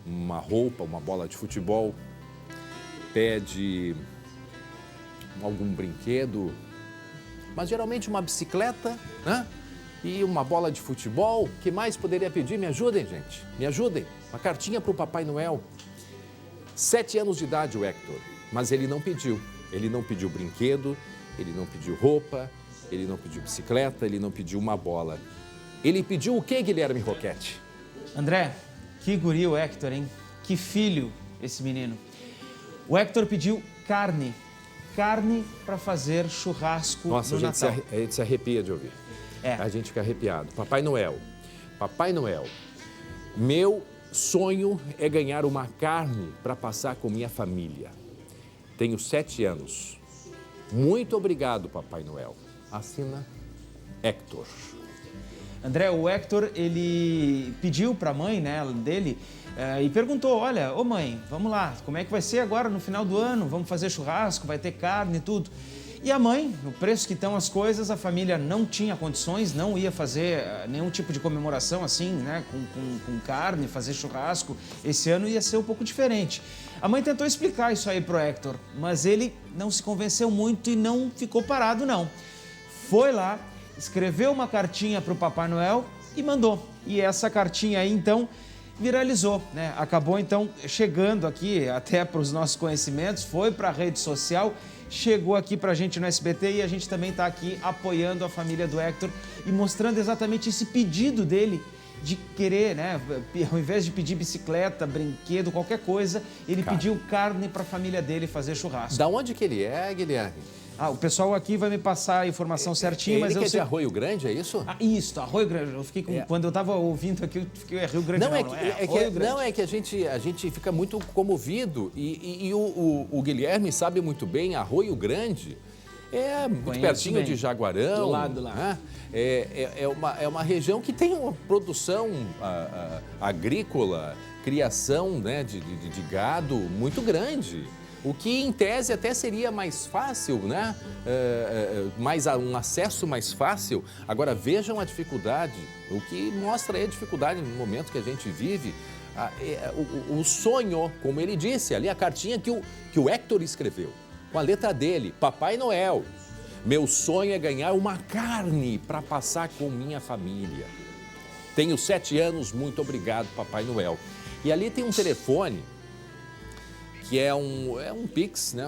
uma roupa, uma bola de futebol, pede algum brinquedo, mas geralmente uma bicicleta, né? E uma bola de futebol. O que mais poderia pedir? Me ajudem, gente. Me ajudem. Uma cartinha para o Papai Noel. 7 anos de idade o Hector, mas ele não pediu. Ele não pediu brinquedo, ele não pediu roupa, ele não pediu bicicleta, ele não pediu uma bola. Ele pediu o quê, Guilherme Roquete? André, que guri o Hector, hein? Que filho esse menino. O Hector pediu carne. Carne para fazer churrasco no Natal. Nossa, a gente se arrepia de ouvir. A gente fica arrepiado. Papai Noel, meu sonho é ganhar uma carne para passar com minha família. Tenho 7 anos. Muito obrigado, Papai Noel. Assina Hector. André, o Hector, ele pediu para a mãe, né, dele e perguntou, olha, ô mãe, vamos lá, como é que vai ser agora no final do ano? Vamos fazer churrasco, vai ter carne e tudo. E a mãe, no preço que estão as coisas, a família não tinha condições, não ia fazer nenhum tipo de comemoração assim, né, com carne, fazer churrasco. Esse ano ia ser um pouco diferente. A mãe tentou explicar isso aí pro Hector, mas ele não se convenceu muito e não ficou parado, não. Foi lá, escreveu uma cartinha pro Papai Noel e mandou. E essa cartinha aí, então, viralizou, né? Acabou, então, chegando aqui até para os nossos conhecimentos, foi para a rede social, chegou aqui para a gente no SBT e a gente também está aqui apoiando a família do Hector e mostrando exatamente esse pedido dele de querer, né? Ao invés de pedir bicicleta, brinquedo, qualquer coisa, ele pediu carne para a família dele fazer churrasco. Da onde que ele é, Guilherme? O pessoal aqui vai me passar a informação certinha, mas eu sei... de Arroio Grande, é isso? Isso, Arroio Grande. Eu fiquei quando eu estava ouvindo aqui, eu fiquei Rio Grande. Não, é que a gente fica muito comovido e o Guilherme sabe muito bem, Arroio Grande é muito pertinho bem. De Jaguarão. Do lado lá. Né? É uma região que tem uma produção agrícola, criação, né, de gado muito grande. O que, em tese, até seria mais fácil, né? Um acesso mais fácil. Agora, vejam a dificuldade, o que mostra aí a dificuldade no momento que a gente vive. O sonho, como ele disse, ali a cartinha que o Hector escreveu, com a letra dele, Papai Noel, meu sonho é ganhar uma carne para passar com minha família. Tenho 7 anos, muito obrigado, Papai Noel. E ali tem um telefone, que é um Pix, né?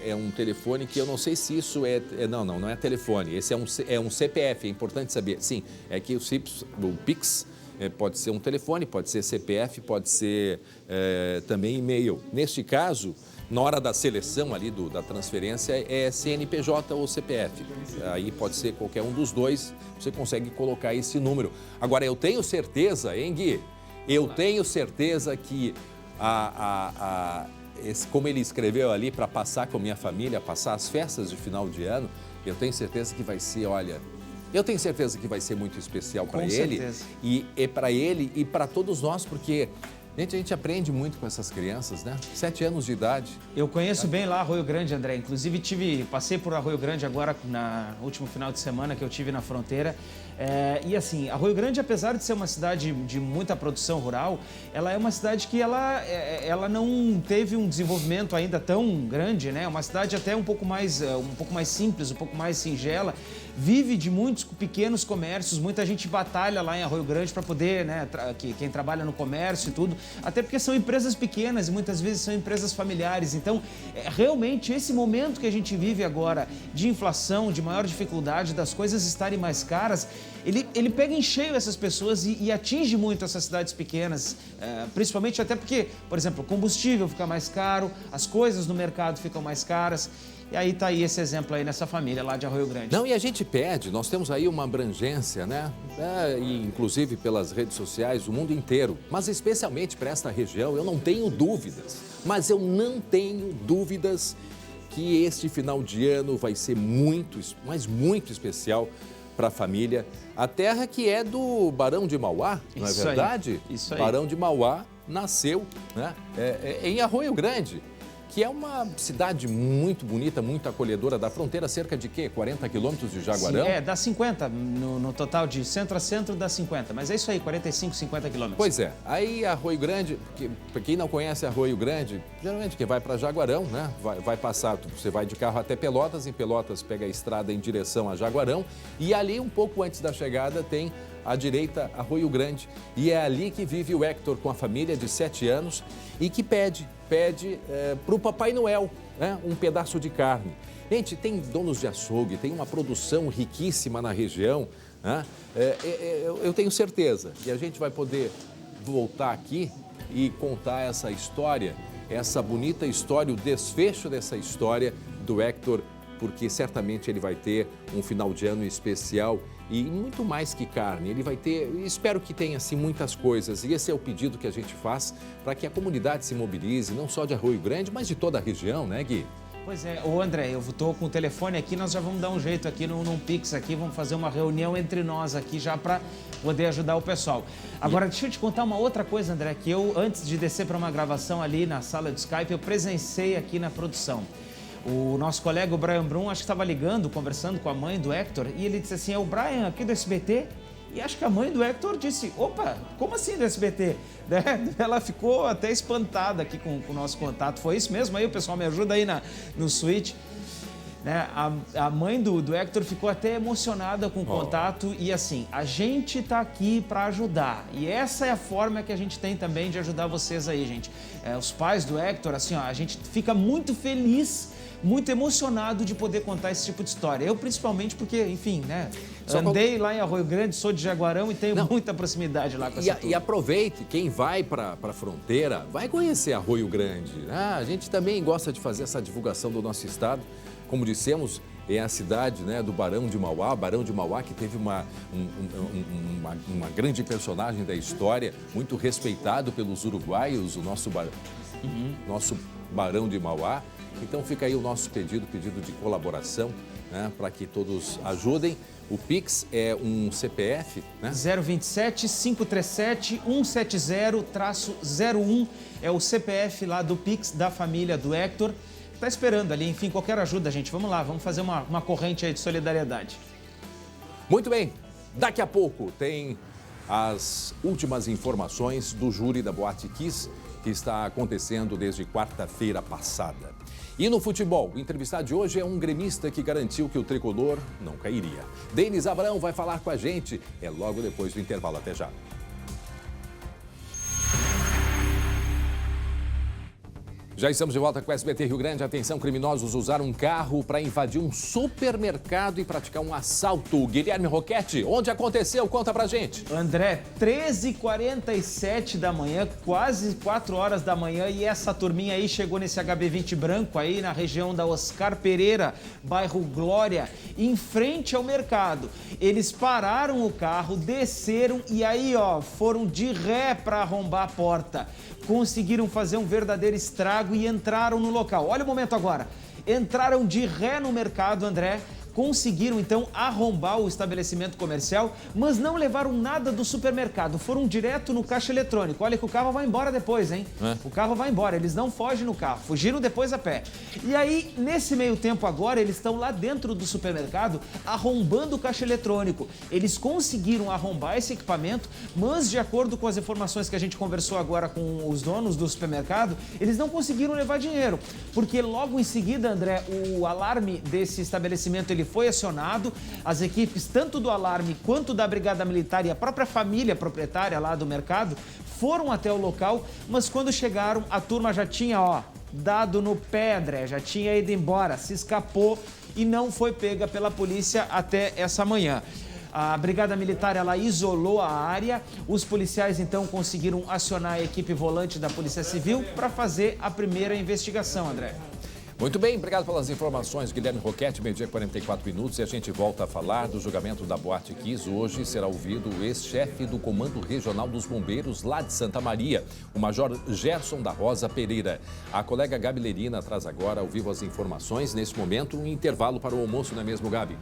É um telefone que eu não sei se isso não é telefone, esse é um CPF, é importante saber. Sim, é que o Pix pode ser um telefone, pode ser CPF, pode ser também e-mail. Neste caso, na hora da seleção ali da transferência, é CNPJ ou CPF. Aí pode ser qualquer um dos dois, você consegue colocar esse número. Agora, eu tenho certeza, hein, Gui? Eu tenho certeza que como ele escreveu ali, para passar com a minha família, passar as festas de final de ano, eu tenho certeza que vai ser, eu tenho certeza que vai ser muito especial para ele. E para ele e para todos nós, porque a gente aprende muito com essas crianças, né? 7 anos de idade. Eu conheço bem lá Arroio Grande, André. Inclusive, passei por Arroio Grande agora, no último final de semana que eu tive na fronteira. E assim, Arroio Grande, apesar de ser uma cidade de muita produção rural, ela é uma cidade que ela não teve um desenvolvimento ainda tão grande, né? Uma cidade até um pouco mais simples, um pouco mais singela. Vive de muitos pequenos comércios, muita gente batalha lá em Arroio Grande para poder, né, quem trabalha no comércio e tudo, até porque são empresas pequenas e muitas vezes são empresas familiares. Então, realmente, esse momento que a gente vive agora de inflação, de maior dificuldade, das coisas estarem mais caras, ele pega em cheio essas pessoas e atinge muito essas cidades pequenas, principalmente até porque, por exemplo, o combustível fica mais caro, as coisas no mercado ficam mais caras. E aí tá aí esse exemplo aí nessa família lá de Arroio Grande. Não, e a gente pede, nós temos aí uma abrangência, né? E inclusive pelas redes sociais, o mundo inteiro, mas especialmente para esta região, eu não tenho dúvidas, que este final de ano vai ser muito, mas muito especial para a família. A terra que é do Barão de Mauá, não é verdade? Isso aí. Barão de Mauá nasceu, né? Em Arroio Grande, que é uma cidade muito bonita, muito acolhedora da fronteira, cerca de quê? 40 quilômetros de Jaguarão? Sim, dá 50, no total de centro a centro dá 50, mas é isso aí, 45, 50 quilômetros. Pois é, aí Arroio Grande, para quem não conhece Arroio Grande, geralmente quem vai para Jaguarão, né? Vai passar, você vai de carro até Pelotas, em Pelotas pega a estrada em direção a Jaguarão, e ali um pouco antes da chegada tem à direita Arroio Grande, e é ali que vive o Hector com a família de 7 anos e que pede para o Papai Noel, né, um pedaço de carne. Gente, tem donos de açougue, tem uma produção riquíssima na região, né? Eu tenho certeza que a gente vai poder voltar aqui e contar essa história, essa bonita história, o desfecho dessa história do Hector, porque certamente ele vai ter um final de ano especial e muito mais que carne. Ele vai ter, espero que tenha assim muitas coisas, e esse é o pedido que a gente faz para que a comunidade se mobilize, não só de Arroio Grande, mas de toda a região, né, Gui? Pois é, ô André, eu estou com o telefone aqui, nós já vamos dar um jeito aqui num Pix aqui, vamos fazer uma reunião entre nós aqui já para poder ajudar o pessoal. Agora, deixa eu te contar uma outra coisa, André, que eu, antes de descer para uma gravação ali na sala do Skype, eu presenciei aqui na produção. O nosso colega, o Brian Brum, acho que estava ligando, conversando com a mãe do Hector, e ele disse assim, é o Brian aqui do SBT? E acho que a mãe do Hector disse, opa, como assim do SBT? Ela ficou até espantada aqui com o nosso contato. Foi isso mesmo? Aí o pessoal me ajuda aí no switch. Né? A mãe do Hector ficou até emocionada com o contato e assim, a gente tá aqui para ajudar. E essa é a forma que a gente tem também de ajudar vocês aí, gente. Os pais do Hector, assim, ó, a gente fica muito feliz, muito emocionado de poder contar esse tipo de história. Eu principalmente porque, enfim, né? Andei lá em Arroio Grande, sou de Jaguarão e tenho muita proximidade lá com essa turma. E aproveite, quem vai para a fronteira, vai conhecer Arroio Grande. A gente também gosta de fazer essa divulgação do nosso estado. Como dissemos, é a cidade, né, do Barão de Mauá, que teve uma grande personagem da história, muito respeitado pelos uruguaios, o nosso Barão de Mauá. Então fica aí o nosso pedido de colaboração, né, para que todos ajudem. O Pix é um CPF, né? 027-537-170-01 é o CPF lá do Pix da família do Hector. Tá esperando ali, enfim, qualquer ajuda, gente. Vamos lá, vamos fazer uma corrente aí de solidariedade. Muito bem, daqui a pouco tem as últimas informações do júri da Boate Kiss, que está acontecendo desde quarta-feira passada. E no futebol, o entrevistado de hoje é um gremista que garantiu que o tricolor não cairia. Denis Abrão vai falar com a gente, logo depois do intervalo. Até já. Já estamos de volta com o SBT Rio Grande. Atenção, criminosos usaram um carro para invadir um supermercado e praticar um assalto. Guilherme Roquete, onde aconteceu? Conta pra gente. André, 13h47 da manhã, quase 4 horas da manhã, e essa turminha aí chegou nesse HB20 branco aí na região da Oscar Pereira, bairro Glória, em frente ao mercado. Eles pararam o carro, desceram e aí, ó, foram de ré para arrombar a porta. Conseguiram fazer um verdadeiro estrago e entraram no local. Olha o momento agora. Entraram de ré no mercado, André. Conseguiram, então, arrombar o estabelecimento comercial, mas não levaram nada do supermercado. Foram direto no caixa eletrônico. Olha que o carro vai embora depois, hein? O carro vai embora. Eles não fogem no carro. Fugiram depois a pé. E aí, nesse meio tempo agora, eles estão lá dentro do supermercado arrombando o caixa eletrônico. Eles conseguiram arrombar esse equipamento, mas de acordo com as informações que a gente conversou agora com os donos do supermercado, eles não conseguiram levar dinheiro. Porque logo em seguida, André, o alarme desse estabelecimento ele foi acionado, as equipes tanto do alarme quanto da Brigada Militar e a própria família proprietária lá do mercado foram até o local, mas quando chegaram a turma já tinha, dado no pé, André, já tinha ido embora, se escapou e não foi pega pela polícia até essa manhã. A Brigada Militar, ela isolou a área, os policiais então conseguiram acionar a equipe volante da Polícia Civil para fazer a primeira investigação, André. Muito bem, obrigado pelas informações, Guilherme Roquete, meio-dia 44 minutos, e a gente volta a falar do julgamento da Boate Kiss. Hoje será ouvido o ex-chefe do Comando Regional dos Bombeiros lá de Santa Maria, o Major Gerson da Rosa Pereira. A colega Gabi Lerina traz agora ao vivo as informações. Nesse momento, um intervalo para o almoço, não é mesmo, Gabi?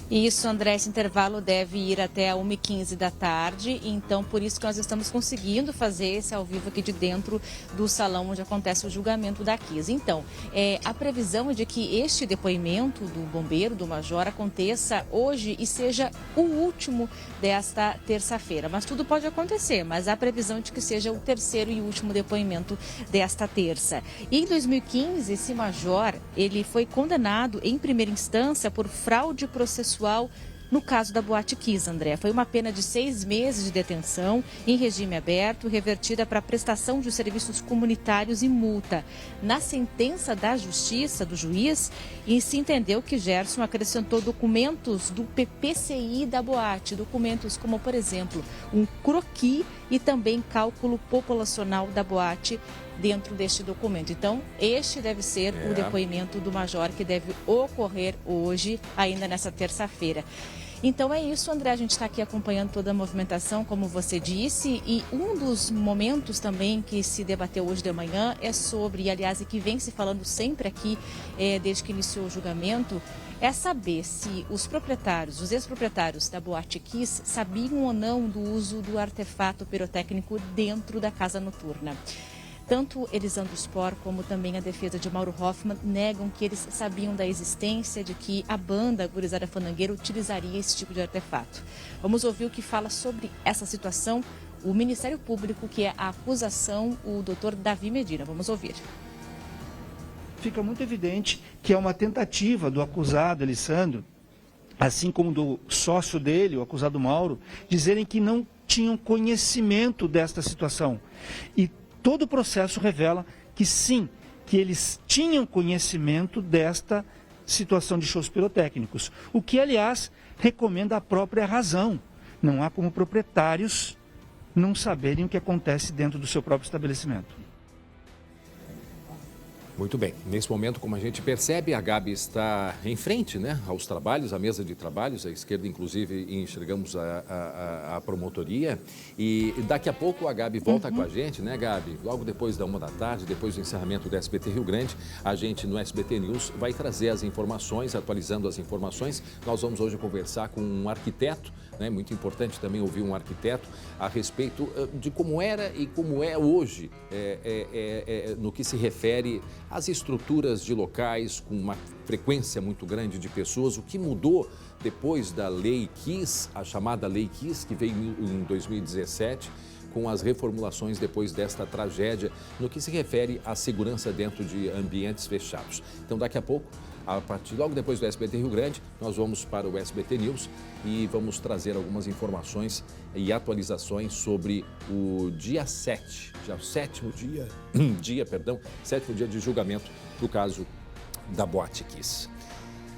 Isso, André, esse intervalo deve ir até 1h15 da tarde, então por isso que nós estamos conseguindo fazer esse ao vivo aqui de dentro do salão onde acontece o julgamento da Kiss. Então, a previsão é de que este depoimento do bombeiro, do major, aconteça hoje e seja o último desta terça-feira. Mas tudo pode acontecer, mas a previsão é de que seja o terceiro e último depoimento desta terça. E em 2015, esse major, ele foi condenado em primeira instância por fraude processual no caso da Boate Kiss, André. Foi uma pena de 6 meses de detenção em regime aberto, revertida para prestação de serviços comunitários e multa. Na sentença da justiça, do juiz, se entendeu que Gerson acrescentou documentos do PPCI da Boate, documentos como, por exemplo, um croquis e também cálculo populacional da Boate dentro deste documento. Então, este deve ser o depoimento do major que deve ocorrer hoje, ainda nessa terça-feira. Então é isso, André, a gente está aqui acompanhando toda a movimentação, como você disse, e um dos momentos também que se debateu hoje de manhã é sobre, e aliás, e que vem se falando sempre aqui, desde que iniciou o julgamento, é saber se os proprietários, os ex-proprietários da Boate Kiss sabiam ou não do uso do artefato pirotécnico dentro da casa noturna. Tanto Elisandro Spor como também a defesa de Mauro Hoffman negam que eles sabiam da existência de que a banda Gurizada Fandangueira utilizaria esse tipo de artefato. Vamos ouvir o que fala sobre essa situação o Ministério Público, que é a acusação, o doutor Davi Medina. Vamos ouvir. Fica muito evidente que é uma tentativa do acusado Elisandro, assim como do sócio dele, o acusado Mauro, dizerem que não tinham conhecimento desta situação. E todo o processo revela que sim, que eles tinham conhecimento desta situação de shows pirotécnicos, o que, aliás, recomenda a própria razão. Não há como proprietários não saberem o que acontece dentro do seu próprio estabelecimento. Muito bem. Nesse momento, como a gente percebe, a Gabi está em frente, né, aos trabalhos, à mesa de trabalhos. À esquerda, inclusive, enxergamos a promotoria. E daqui a pouco a Gabi volta com a gente, né, Gabi? Logo depois da 1h, depois do encerramento do SBT Rio Grande, a gente no SBT News vai trazer as informações, atualizando as informações. Nós vamos hoje conversar com um arquiteto, né? Muito importante também ouvir um arquiteto a respeito de como era e como é hoje, no que se refere às estruturas de locais com uma frequência muito grande de pessoas, o que mudou depois da Lei Kiss, a chamada Lei Kiss, que veio em 2017, com as reformulações depois desta tragédia, no que se refere à segurança dentro de ambientes fechados. Então, daqui a pouco, logo depois do SBT Rio Grande, nós vamos para o SBT News e vamos trazer algumas informações e atualizações sobre o dia 7, já o sétimo dia de julgamento do caso da Boate Kiss.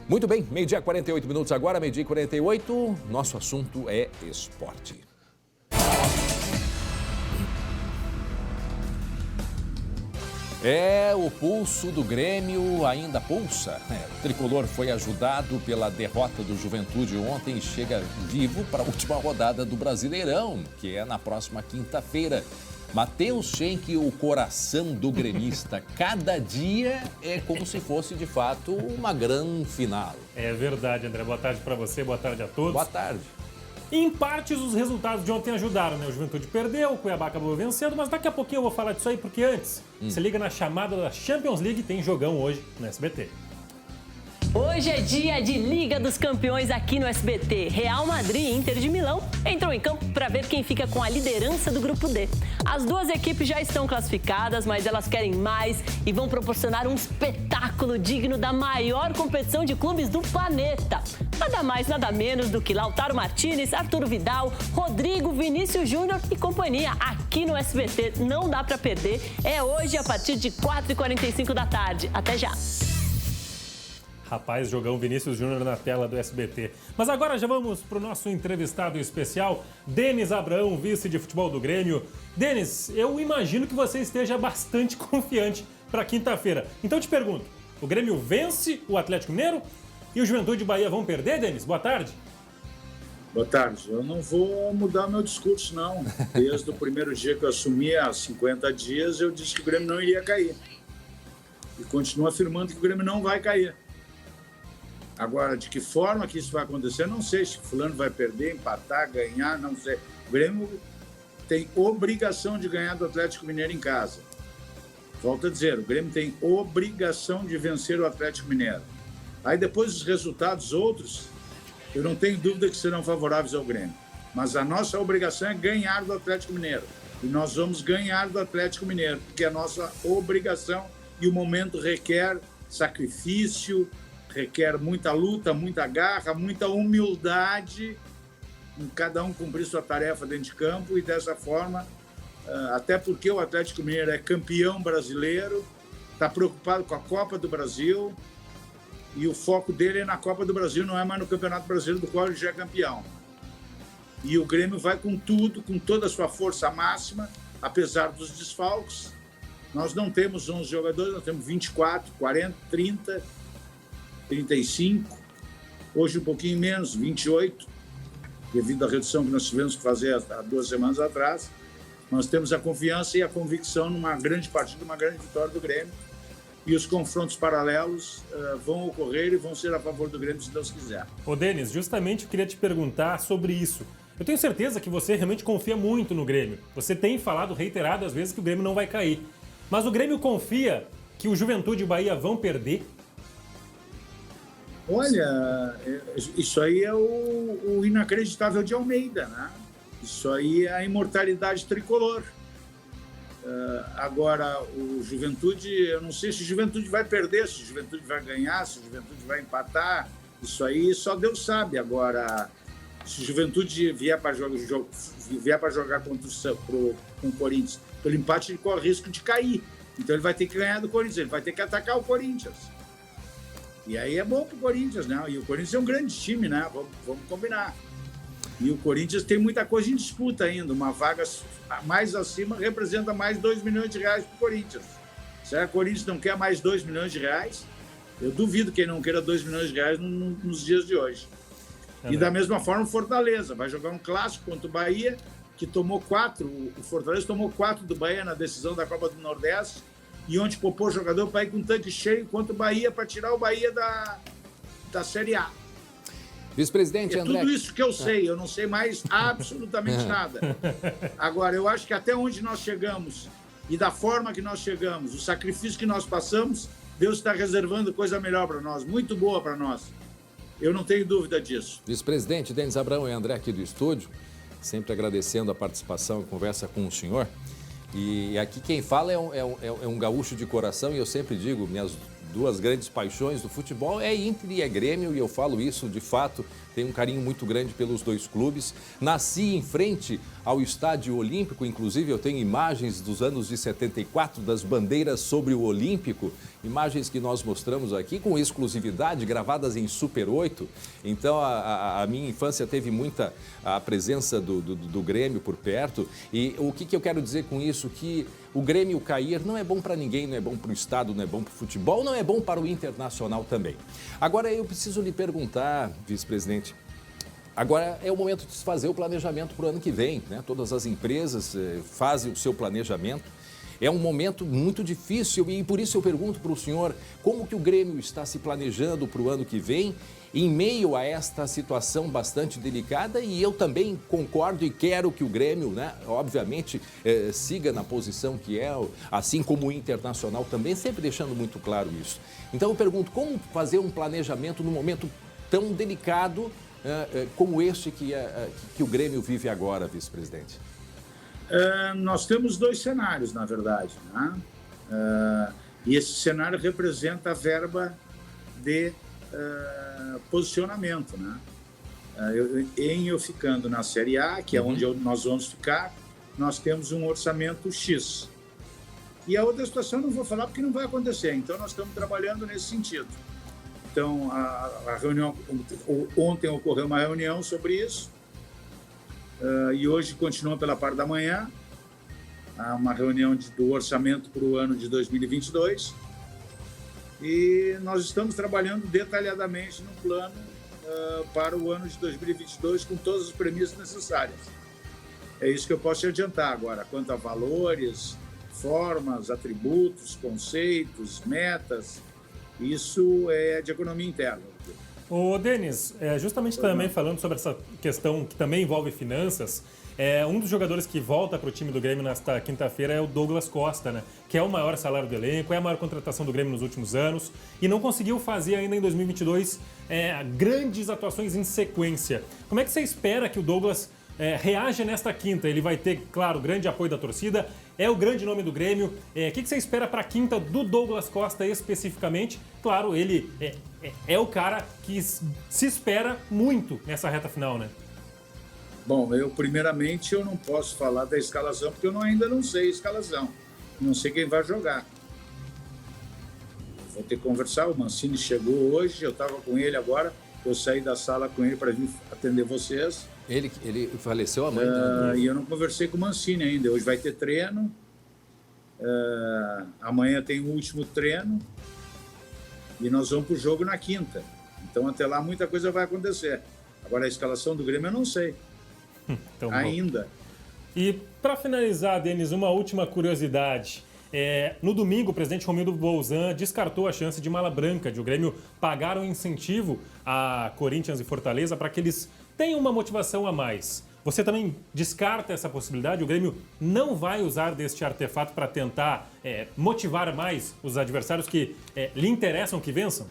Muito bem, 12h 48 minutos agora, 12h 48, nosso assunto é esporte. O pulso do Grêmio ainda pulsa. O tricolor foi ajudado pela derrota do Juventude ontem e chega vivo para a última rodada do Brasileirão, que é na próxima quinta-feira. Matheus Schenck, o coração do gremista. Cada dia é como se fosse, de fato, uma grande final. É verdade, André. Boa tarde para você, boa tarde a todos. Boa tarde. Em partes, os resultados de ontem ajudaram, né? O Juventude perdeu, o Cuiabá acabou vencendo, mas daqui a pouquinho eu vou falar disso aí, porque antes, se liga na chamada da Champions League, tem jogão hoje no SBT. Hoje é dia de Liga dos Campeões aqui no SBT. Real Madrid e Inter de Milão entram em campo para ver quem fica com a liderança do Grupo D. As duas equipes já estão classificadas, mas elas querem mais e vão proporcionar um espetáculo digno da maior competição de clubes do planeta. Nada mais, nada menos do que Lautaro Martínez, Arturo Vidal, Rodrigo, Vinícius Júnior e companhia aqui no SBT. Não dá para perder. É hoje a partir de 4h45 da tarde. Até já! Rapaz, jogão Vinícius Júnior na tela do SBT. Mas agora já vamos para o nosso entrevistado especial, Denis Abraão, vice de futebol do Grêmio. Denis, eu imagino que você esteja bastante confiante para quinta-feira. Então te pergunto, o Grêmio vence o Atlético Mineiro e o Juventude e Bahia vão perder, Denis? Boa tarde. Boa tarde. Eu não vou mudar meu discurso, não. Desde o primeiro dia que eu assumi, há 50 dias, eu disse que o Grêmio não iria cair. E continuo afirmando que o Grêmio não vai cair. Agora, de que forma que isso vai acontecer, não sei. Se fulano vai perder, empatar, ganhar, não sei. O Grêmio tem obrigação de ganhar do Atlético Mineiro em casa. Volto a dizer, o Grêmio tem obrigação de vencer o Atlético Mineiro. Aí depois os resultados outros, eu não tenho dúvida que serão favoráveis ao Grêmio. Mas a nossa obrigação é ganhar do Atlético Mineiro. E nós vamos ganhar do Atlético Mineiro, porque é a nossa obrigação e o momento requer sacrifício, requer muita luta, muita garra, muita humildade em cada um cumprir sua tarefa dentro de campo e dessa forma, até porque o Atlético Mineiro é campeão brasileiro, está preocupado com a Copa do Brasil e o foco dele é na Copa do Brasil, não é mais no Campeonato Brasileiro, do qual ele já é campeão. E o Grêmio vai com tudo, com toda a sua força máxima, apesar dos desfalques. Nós não temos 11 jogadores, nós temos 24, 40, 30... 35, Hoje um pouquinho menos, 28, devido à redução que nós tivemos que fazer há 2 semanas atrás. Nós temos a confiança e a convicção numa grande partida, uma grande vitória do Grêmio. E os confrontos paralelos vão ocorrer e vão ser a favor do Grêmio, se Deus quiser. Ô, Denis, justamente eu queria te perguntar sobre isso. Eu tenho certeza que você realmente confia muito no Grêmio. Você tem falado reiteradas vezes que o Grêmio não vai cair. Mas o Grêmio confia que o Juventude e o Bahia vão perder? Olha, isso aí é o inacreditável de Almeida, né? Isso aí é a imortalidade tricolor. Agora, o Juventude, eu não sei se o Juventude vai perder, se o Juventude vai ganhar, se o Juventude vai empatar. Isso aí só Deus sabe. Agora, se o Juventude vier para jogar contra com o Corinthians, pelo empate ele corre risco de cair. Então ele vai ter que ganhar do Corinthians, ele vai ter que atacar o Corinthians. E aí é bom pro Corinthians, né? E o Corinthians é um grande time, né? Vamos combinar. E o Corinthians tem muita coisa em disputa ainda. Uma vaga mais acima representa mais 2 milhões de reais pro Corinthians. Será que o Corinthians não quer mais 2 milhões de reais? Eu duvido que ele não queira 2 milhões de reais nos dias de hoje. E da mesma forma o Fortaleza vai jogar um clássico contra o Bahia, que tomou 4, o Fortaleza tomou 4 do Bahia na decisão da Copa do Nordeste, e onde poupou o jogador para ir com um tanque cheio contra o Bahia, para tirar o Bahia da Série A. Vice-presidente André... tudo isso que eu sei, eu não sei mais absolutamente nada. Agora, eu acho que até onde nós chegamos e da forma que nós chegamos, o sacrifício que nós passamos, Deus está reservando coisa melhor para nós, muito boa para nós. Eu não tenho dúvida disso. Vice-presidente Denis Abrão e André aqui do estúdio, sempre agradecendo a participação e conversa com o senhor. E aqui quem fala é um gaúcho de coração, e eu sempre digo, minhas 2 grandes paixões do futebol é Inter e é Grêmio, e eu falo isso de fato, tenho um carinho muito grande pelos 2 clubes. Nasci em frente ao Estádio Olímpico, inclusive eu tenho imagens dos anos de 74, das bandeiras sobre o Olímpico, imagens que nós mostramos aqui com exclusividade, gravadas em Super 8. Então a minha infância teve muita a presença do Grêmio por perto. E o que eu quero dizer com isso? Que o Grêmio cair não é bom para ninguém, não é bom para o Estado, não é bom para o futebol, não é bom para o Internacional também. Agora eu preciso lhe perguntar, vice-presidente, agora é o momento de se fazer o planejamento para o ano que vem, né? Todas as empresas fazem o seu planejamento. É um momento muito difícil e por isso eu pergunto para o senhor como que o Grêmio está se planejando para o ano que vem em meio a esta situação bastante delicada, e eu também concordo e quero que o Grêmio, né, obviamente, siga na posição que é, assim como o Internacional também, sempre deixando muito claro isso. Então eu pergunto, como fazer um planejamento num momento tão delicado como este que o Grêmio vive agora, vice-presidente? Nós temos 2 cenários, na verdade, né? E esse cenário representa a verba de posicionamento, né? Eu ficando na Série A, que é onde nós vamos ficar, nós temos um orçamento X. E a outra situação eu não vou falar porque não vai acontecer, então nós estamos trabalhando nesse sentido. Então, a reunião, ontem ocorreu uma reunião sobre isso, e hoje continua pela parte da manhã, uma reunião do orçamento para o ano de 2022, e nós estamos trabalhando detalhadamente no plano para o ano de 2022 com todas as premissas necessárias. É isso que eu posso te adiantar agora, quanto a valores, formas, atributos, conceitos, metas, isso é de economia interna. Ô, Denis, justamente também falando sobre essa questão que também envolve finanças, um dos jogadores que volta para o time do Grêmio nesta quinta-feira é o Douglas Costa, né? Que é o maior salário do elenco, é a maior contratação do Grêmio nos últimos anos e não conseguiu fazer ainda em 2022 grandes atuações em sequência. Como é que você espera que o Douglas reaja nesta quinta? Ele vai ter, claro, grande apoio da torcida, é o grande nome do Grêmio. O que você espera para a quinta do Douglas Costa especificamente? Claro, ele é o cara que se espera muito nessa reta final, né? Bom, primeiramente eu não posso falar da escalação porque eu ainda não sei a escalação. Não sei quem vai jogar. Vou ter que conversar. O Mancini chegou hoje, eu estava com ele agora. Eu saí da sala com ele para vir atender vocês. Ele faleceu amanhã. E eu não conversei com o Mancini ainda. Hoje vai ter treino. Amanhã tem o último treino. E nós vamos para o jogo na quinta. Então, até lá, muita coisa vai acontecer. Agora, a escalação do Grêmio eu não sei. Então, ainda. E, para finalizar, Denis, uma última curiosidade. No domingo, o presidente Romildo Bolzan descartou a chance de mala branca, de o Grêmio pagar um incentivo a Corinthians e Fortaleza para que eles tenham uma motivação a mais. Você também descarta essa possibilidade? O Grêmio não vai usar deste artefato para tentar motivar mais os adversários que lhe interessam que vençam?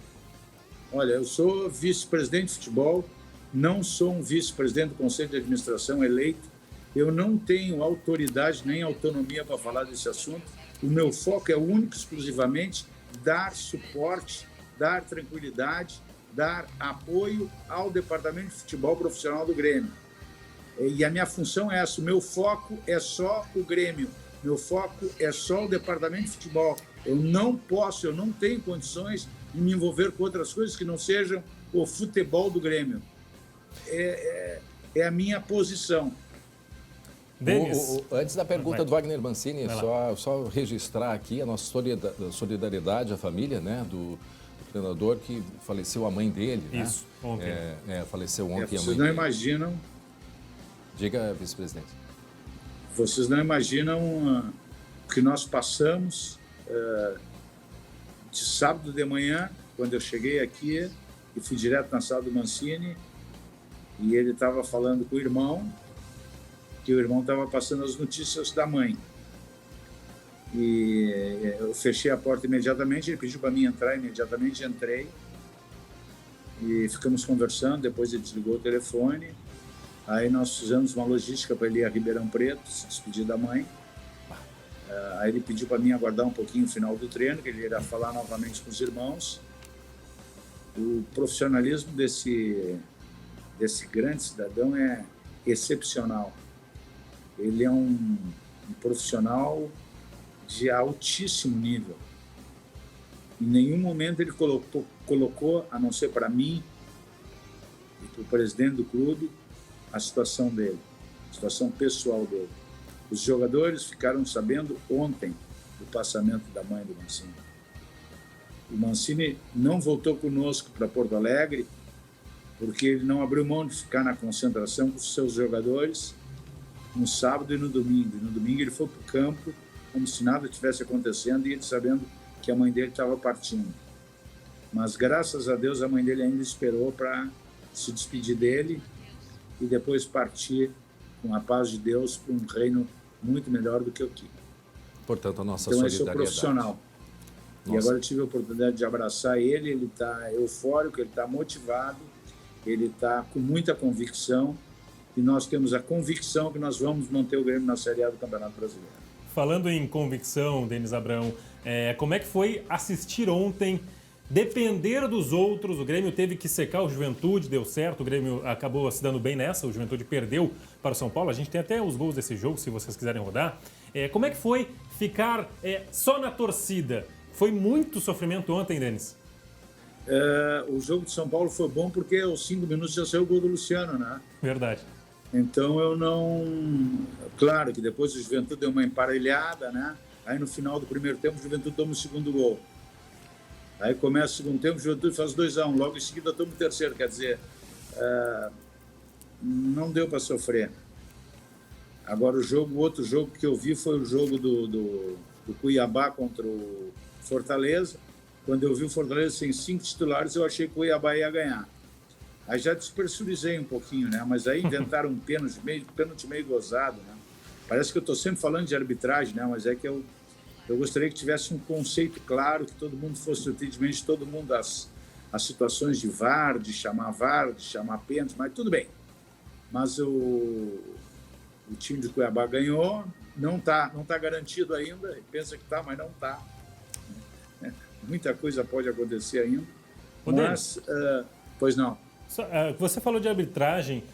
Olha, eu sou vice-presidente de futebol, não sou um vice-presidente do Conselho de Administração eleito. Eu não tenho autoridade nem autonomia para falar desse assunto. O meu foco é único, exclusivamente, dar suporte, dar tranquilidade, dar apoio ao Departamento de Futebol Profissional do Grêmio. E a minha função é essa, o meu foco é só o Grêmio, meu foco é só o Departamento de Futebol. Eu não tenho condições de me envolver com outras coisas que não sejam o futebol do Grêmio. É a minha posição. Antes da pergunta do Wagner Mancini, só registrar aqui a nossa solidariedade à família, né, do treinador que faleceu a mãe dele. Isso, né? Ontem. Faleceu ontem a mãe dele. Vocês não imaginam... Diga, vice-presidente. Vocês não imaginam o que nós passamos de sábado de manhã, quando eu cheguei aqui e fui direto na sala do Mancini, e ele estava falando com o irmão, que o irmão estava passando as notícias da mãe. E eu fechei a porta imediatamente, ele pediu para mim entrar, imediatamente entrei. E ficamos conversando, depois ele desligou o telefone. Aí nós fizemos uma logística para ele ir a Ribeirão Preto, se despedir da mãe. Aí ele pediu para mim aguardar um pouquinho o final do treino, que ele irá falar novamente com os irmãos. O profissionalismo desse grande cidadão é excepcional. Ele é um profissional de altíssimo nível. Em nenhum momento ele colocou, a não ser para mim e para o presidente do clube, a situação dele, a situação pessoal dele. Os jogadores ficaram sabendo ontem do passamento da mãe do Mancini. O Mancini não voltou conosco para Porto Alegre porque ele não abriu mão de ficar na concentração com os seus jogadores no sábado e no domingo. E no domingo ele foi para o campo como se nada tivesse acontecendo e ele sabendo que a mãe dele estava partindo. Mas graças a Deus a mãe dele ainda esperou para se despedir dele e depois partir com a paz de Deus para um reino muito melhor do que o aqui. Portanto, a nossa solidariedade. Então, eu sou profissional. E agora eu tive a oportunidade de abraçar ele, ele está eufórico, ele está motivado, ele está com muita convicção e nós temos a convicção que nós vamos manter o Grêmio na Série A do Campeonato Brasileiro. Falando em convicção, Denis Abrão, como é que foi assistir ontem? Depender dos outros, o Grêmio teve que secar o Juventude, deu certo, o Grêmio acabou se dando bem nessa, o Juventude perdeu para o São Paulo, a gente tem até os gols desse jogo, se vocês quiserem rodar. Como é que foi ficar só na torcida? Foi muito sofrimento ontem, Denis? O jogo de São Paulo foi bom porque aos 5 minutos já saiu o gol do Luciano, né? Verdade. Então eu não... Claro que depois o Juventude deu uma emparelhada, né? Aí no final do primeiro tempo o Juventude toma o segundo gol. Aí começa o segundo tempo, o Juventude faz 2-1, logo em seguida toma o terceiro, quer dizer, não deu para sofrer. Agora o outro jogo que eu vi foi o jogo do Cuiabá contra o Fortaleza. Quando eu vi o Fortaleza sem 5 titulares, eu achei que o Cuiabá ia ganhar. Aí já despressurizei um pouquinho, né? Mas aí inventaram um pênalti meio gozado, né? Parece que eu estou sempre falando de arbitragem, né? Mas é que eu gostaria que tivesse um conceito claro, que todo mundo fosse utilimente, todo mundo as situações de VAR, de chamar pênalti, mas tudo bem. Mas o time de Cuiabá ganhou, não tá garantido ainda, pensa que tá, mas não tá. Muita coisa pode acontecer ainda. Mas, pois não. Você falou de arbitragem.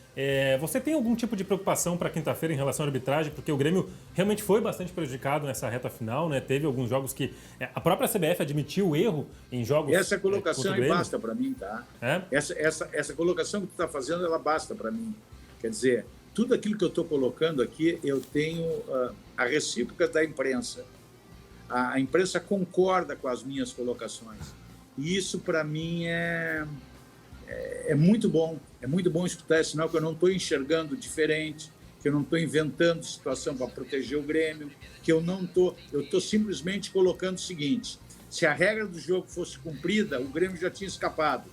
Você tem algum tipo de preocupação para quinta-feira em relação à arbitragem? Porque o Grêmio realmente foi bastante prejudicado nessa reta final, né? Teve alguns jogos que a própria CBF admitiu o erro em jogos. Essa colocação aí basta para mim, tá? Essa colocação que tu está fazendo, ela basta para mim. Quer dizer, tudo aquilo que eu estou colocando aqui, eu tenho a recíproca da imprensa. A imprensa concorda com as minhas colocações. E isso, para mim, é é muito bom escutar esse sinal que eu não estou enxergando diferente, que eu não estou inventando situação para proteger o Grêmio, que eu estou simplesmente colocando o seguinte: se a regra do jogo fosse cumprida, o Grêmio já tinha escapado.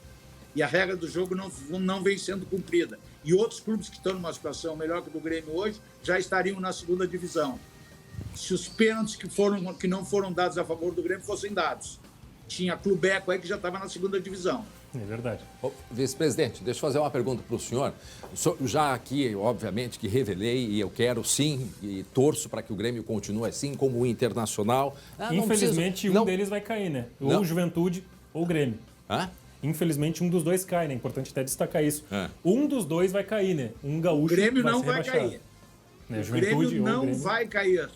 E a regra do jogo não vem sendo cumprida. E outros clubes que estão numa situação melhor que a do Grêmio hoje já estariam na segunda divisão. Se os pênaltis que não foram dados a favor do Grêmio fossem dados. Tinha Clubeco aí que já estava na segunda divisão. É verdade. Vice-presidente, deixa eu fazer uma pergunta para o senhor. Já aqui, obviamente, que revelei e eu quero sim e torço para que o Grêmio continue assim, como o Internacional. Infelizmente, um deles vai cair, né? Ou o Juventude ou o Grêmio. Infelizmente, um dos dois cai, né? É importante até destacar isso. Um dos dois vai cair, né? Um gaúcho o Grêmio vai não ser vai rebaixado. cair. Né? O Grêmio não vai cair.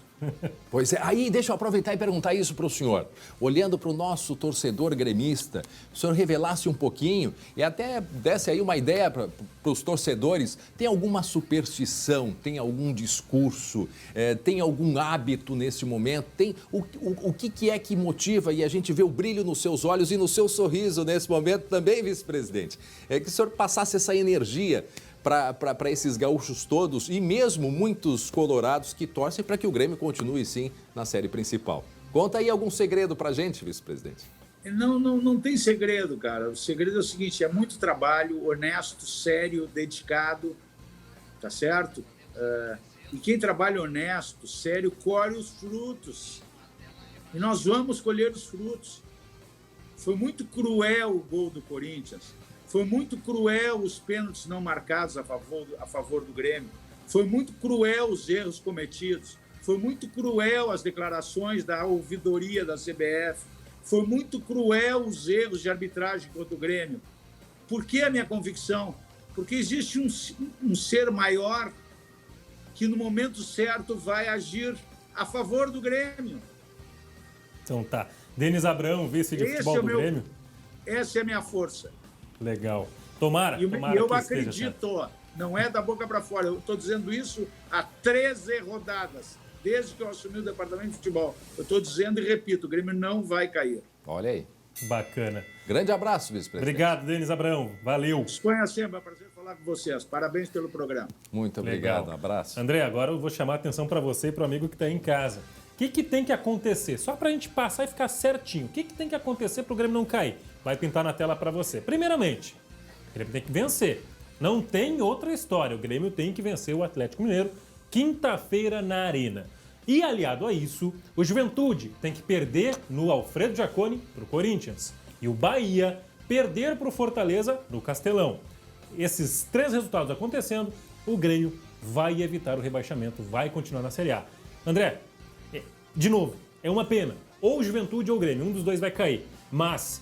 Pois é, aí deixa eu aproveitar e perguntar isso para o senhor. Olhando para o nosso torcedor gremista, o senhor revelasse um pouquinho e até desse aí uma ideia para os torcedores. Tem alguma superstição, tem algum discurso, tem algum hábito nesse momento? Tem o que é que motiva, e a gente vê o brilho nos seus olhos e no seu sorriso nesse momento também, vice-presidente. É que o senhor passasse essa energia para esses gaúchos todos e mesmo muitos colorados que torcem para que o Grêmio continue, sim, na série principal. Conta aí algum segredo para a gente, vice-presidente. Não tem segredo, cara. O segredo é o seguinte: é muito trabalho, honesto, sério, dedicado, tá certo? E quem trabalha honesto, sério, colhe os frutos. E nós vamos colher os frutos. Foi muito cruel o gol do Corinthians. Foi muito cruel os pênaltis não marcados a favor do Grêmio. Foi muito cruel os erros cometidos. Foi muito cruel as declarações da ouvidoria da CBF. Foi muito cruel os erros de arbitragem contra o Grêmio. Por que a minha convicção? Porque existe um ser maior que no momento certo vai agir a favor do Grêmio. Então tá. Denis Abrão, vice de futebol do Grêmio. Essa é a minha força. Legal. Tomara eu que acredito, não é da boca para fora. Eu estou dizendo isso há 13 rodadas, desde que eu assumi o departamento de futebol. Eu estou dizendo e repito, o Grêmio não vai cair. Olha aí. Bacana. Grande abraço, vice-presidente. Obrigado, Denis Abrão. Valeu. Disponha sempre, é um prazer falar com vocês. Parabéns pelo programa. Muito obrigado, abraço. André, agora eu vou chamar a atenção para você e para o amigo que está aí em casa. O que tem que acontecer? Só para a gente passar e ficar certinho. O que tem que acontecer para o Grêmio não cair? Vai pintar na tela para você. Primeiramente, o Grêmio tem que vencer. Não tem outra história. O Grêmio tem que vencer o Atlético Mineiro quinta-feira na Arena. E aliado a isso, o Juventude tem que perder no Alfredo Jaconi para o Corinthians. E o Bahia perder para o Fortaleza no Castelão. Esses 3 resultados acontecendo, o Grêmio vai evitar o rebaixamento, vai continuar na Série A. André, de novo, é uma pena. Ou o Juventude ou o Grêmio, um dos dois vai cair. Mas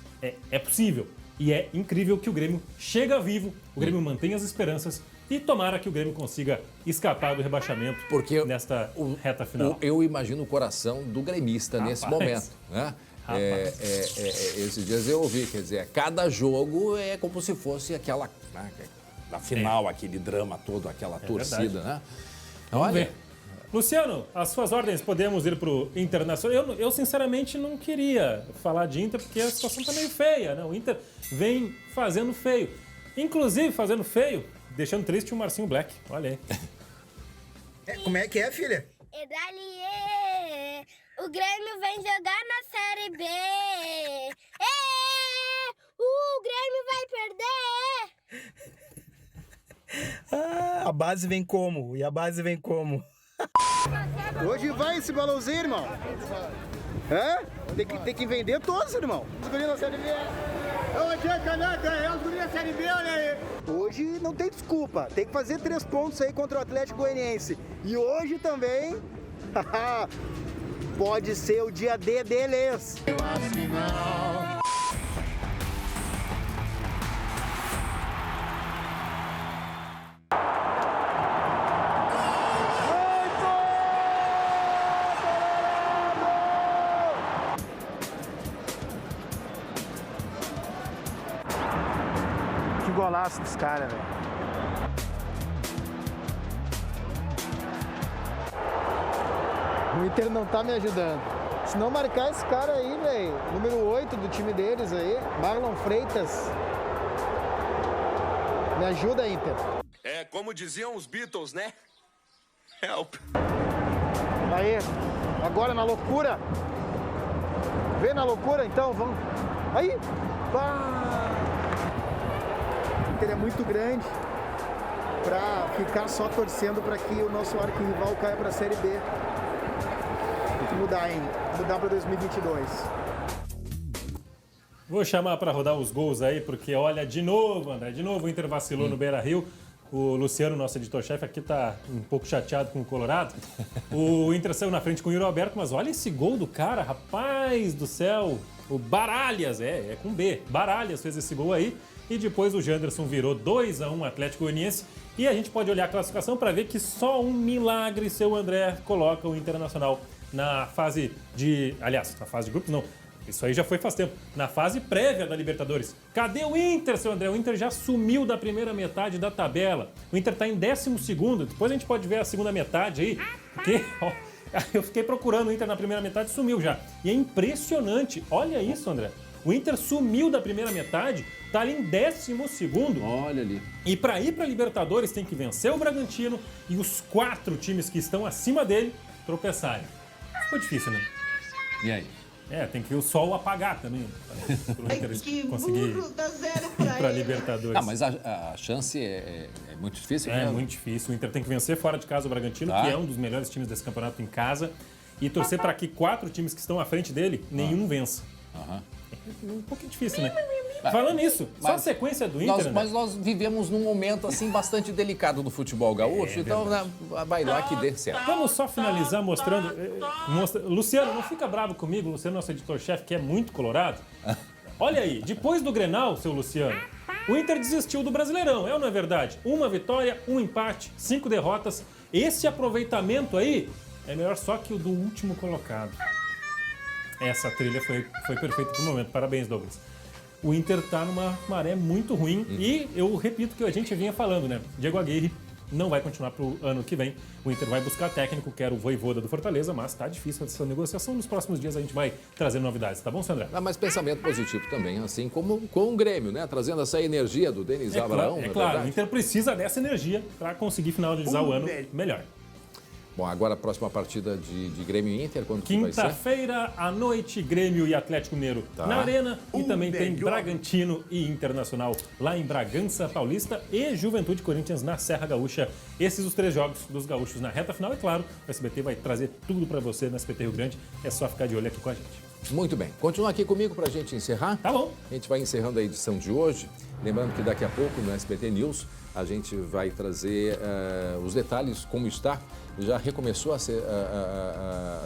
é possível e é incrível que o Grêmio chega vivo, o Grêmio mantém as esperanças e tomara que o Grêmio consiga escapar do rebaixamento nesta reta final. Eu imagino o coração do gremista nesse momento, né? Esses dias eu ouvi, quer dizer, cada jogo é como se fosse aquela, na final, aquele drama todo, aquela torcida, verdade. Né? Vamos ver. Luciano, as suas ordens, podemos ir para o Internacional? Eu, sinceramente, não queria falar de Inter, porque a situação está meio feia, né? O Inter vem fazendo feio. Inclusive, fazendo feio, deixando triste o Marcinho Black. Olha aí. Como é que é, filha? O Grêmio vem jogar na Série B. O Grêmio vai perder. A base vem como? E a base vem como? Hoje vai esse balãozinho, irmão. Tem que vender todos, irmão. Os guris na Série B. Hoje é os guris na Série B, olha aí. Hoje não tem desculpa. Tem que fazer 3 pontos aí contra o Atlético Goianiense. E hoje também pode ser o dia D deles. Que golaço dos caras, velho. O Inter não tá me ajudando. Se não marcar esse cara aí, velho, número 8 do time deles aí, Marlon Freitas, Me ajuda, Inter. É, como diziam os Beatles, né? Help. Aí, agora na loucura. Vê na loucura, então, vamos. Aí, pá! O Inter é muito grande para ficar só torcendo para que o nosso arquirrival caia para a Série B. Tem que mudar, hein? Mudar para 2022. Vou chamar para rodar os gols aí, porque olha, de novo, André, de novo o Inter vacilou no Beira-Rio. O Luciano, nosso editor-chefe, aqui tá um pouco chateado com o Colorado. O Inter saiu na frente com o Yuri Alberto, mas olha esse gol do cara, rapaz do céu. O Baralhas, é com B. Baralhas fez esse gol aí. E depois o Janderson virou 2-1 Atlético Goianiense. E a gente pode olhar a classificação para ver que só um milagre, seu André, coloca o Internacional na fase de... Aliás, na fase de grupos não. Isso aí já foi faz tempo. Na fase prévia da Libertadores. Cadê o Inter, seu André? O Inter já sumiu da primeira metade da tabela. O Inter tá em 12º. Depois a gente pode ver a segunda metade aí. Porque, ó, eu fiquei procurando o Inter na primeira metade e sumiu já. E é impressionante. Olha isso, André. O Inter sumiu da primeira metade, tá ali em 12º. Olha ali. E para ir para Libertadores tem que vencer o Bragantino e os 4 times que estão acima dele tropeçarem. Ficou difícil, né? E aí? Tem que ver o sol apagar também. Para conseguir ir para Libertadores. Ah, mas a chance é muito difícil. É muito difícil. O Inter tem que vencer fora de casa o Bragantino, que é um dos melhores times desse campeonato em casa, e torcer para que 4 times que estão à frente dele, nenhum vença. É um pouquinho difícil, né? Falando nisso, só a sequência do Inter... Mas nós vivemos num momento assim bastante delicado do futebol gaúcho, então vai lá que dê certo. Vamos só finalizar mostrando... Luciano, não fica bravo comigo, Luciano, nosso editor-chefe, que é muito colorado. Olha aí, depois do Grenal, seu Luciano, o Inter desistiu do Brasileirão, é ou não é verdade? 1 vitória, 1 empate, 5 derrotas. Esse aproveitamento aí é melhor só que o do último colocado. Essa trilha foi perfeita pro momento. Parabéns, Douglas. O Inter tá numa maré muito ruim e eu repito o que a gente vinha falando, né? Diego Aguirre não vai continuar pro ano que vem. O Inter vai buscar técnico, que era o Vojvoda do Fortaleza, mas tá difícil essa negociação. Nos próximos dias a gente vai trazer novidades, tá bom, Sandré? Mas pensamento positivo também, assim como com o Grêmio, né? Trazendo essa energia do Denis Abraão. É claro, o Inter precisa dessa energia para conseguir finalizar o ano melhor. Bom, agora a próxima partida de Grêmio e Inter, quando que vai ser? Quinta-feira à noite, Grêmio e Atlético Mineiro na Arena. E também tem Bragantino e Internacional lá em Bragança Paulista e Juventude Corinthians na Serra Gaúcha. Esses os 3 jogos dos gaúchos na reta final. E claro, o SBT vai trazer tudo para você no SBT Rio Grande. É só ficar de olho aqui com a gente. Muito bem. Continua aqui comigo para a gente encerrar. Tá bom. A gente vai encerrando a edição de hoje. Lembrando que daqui a pouco no SBT News a gente vai trazer os detalhes, como está. Já recomeçou a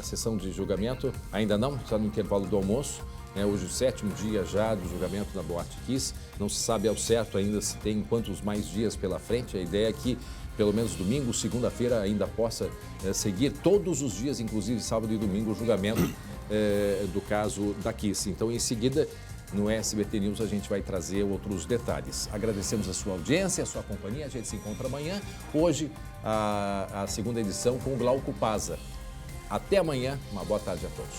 sessão de julgamento? Ainda não, está no intervalo do almoço. Hoje o 7º dia já do julgamento da Boate Kiss. Não se sabe ao certo ainda se tem quantos mais dias pela frente. A ideia é que pelo menos domingo, segunda-feira ainda possa seguir todos os dias, inclusive sábado e domingo, o julgamento do caso da Kiss. Então, em seguida, no SBT News a gente vai trazer outros detalhes. Agradecemos a sua audiência, a sua companhia. A gente se encontra amanhã. Hoje, a segunda edição com o Glauco Paza. Até amanhã. Uma boa tarde a todos.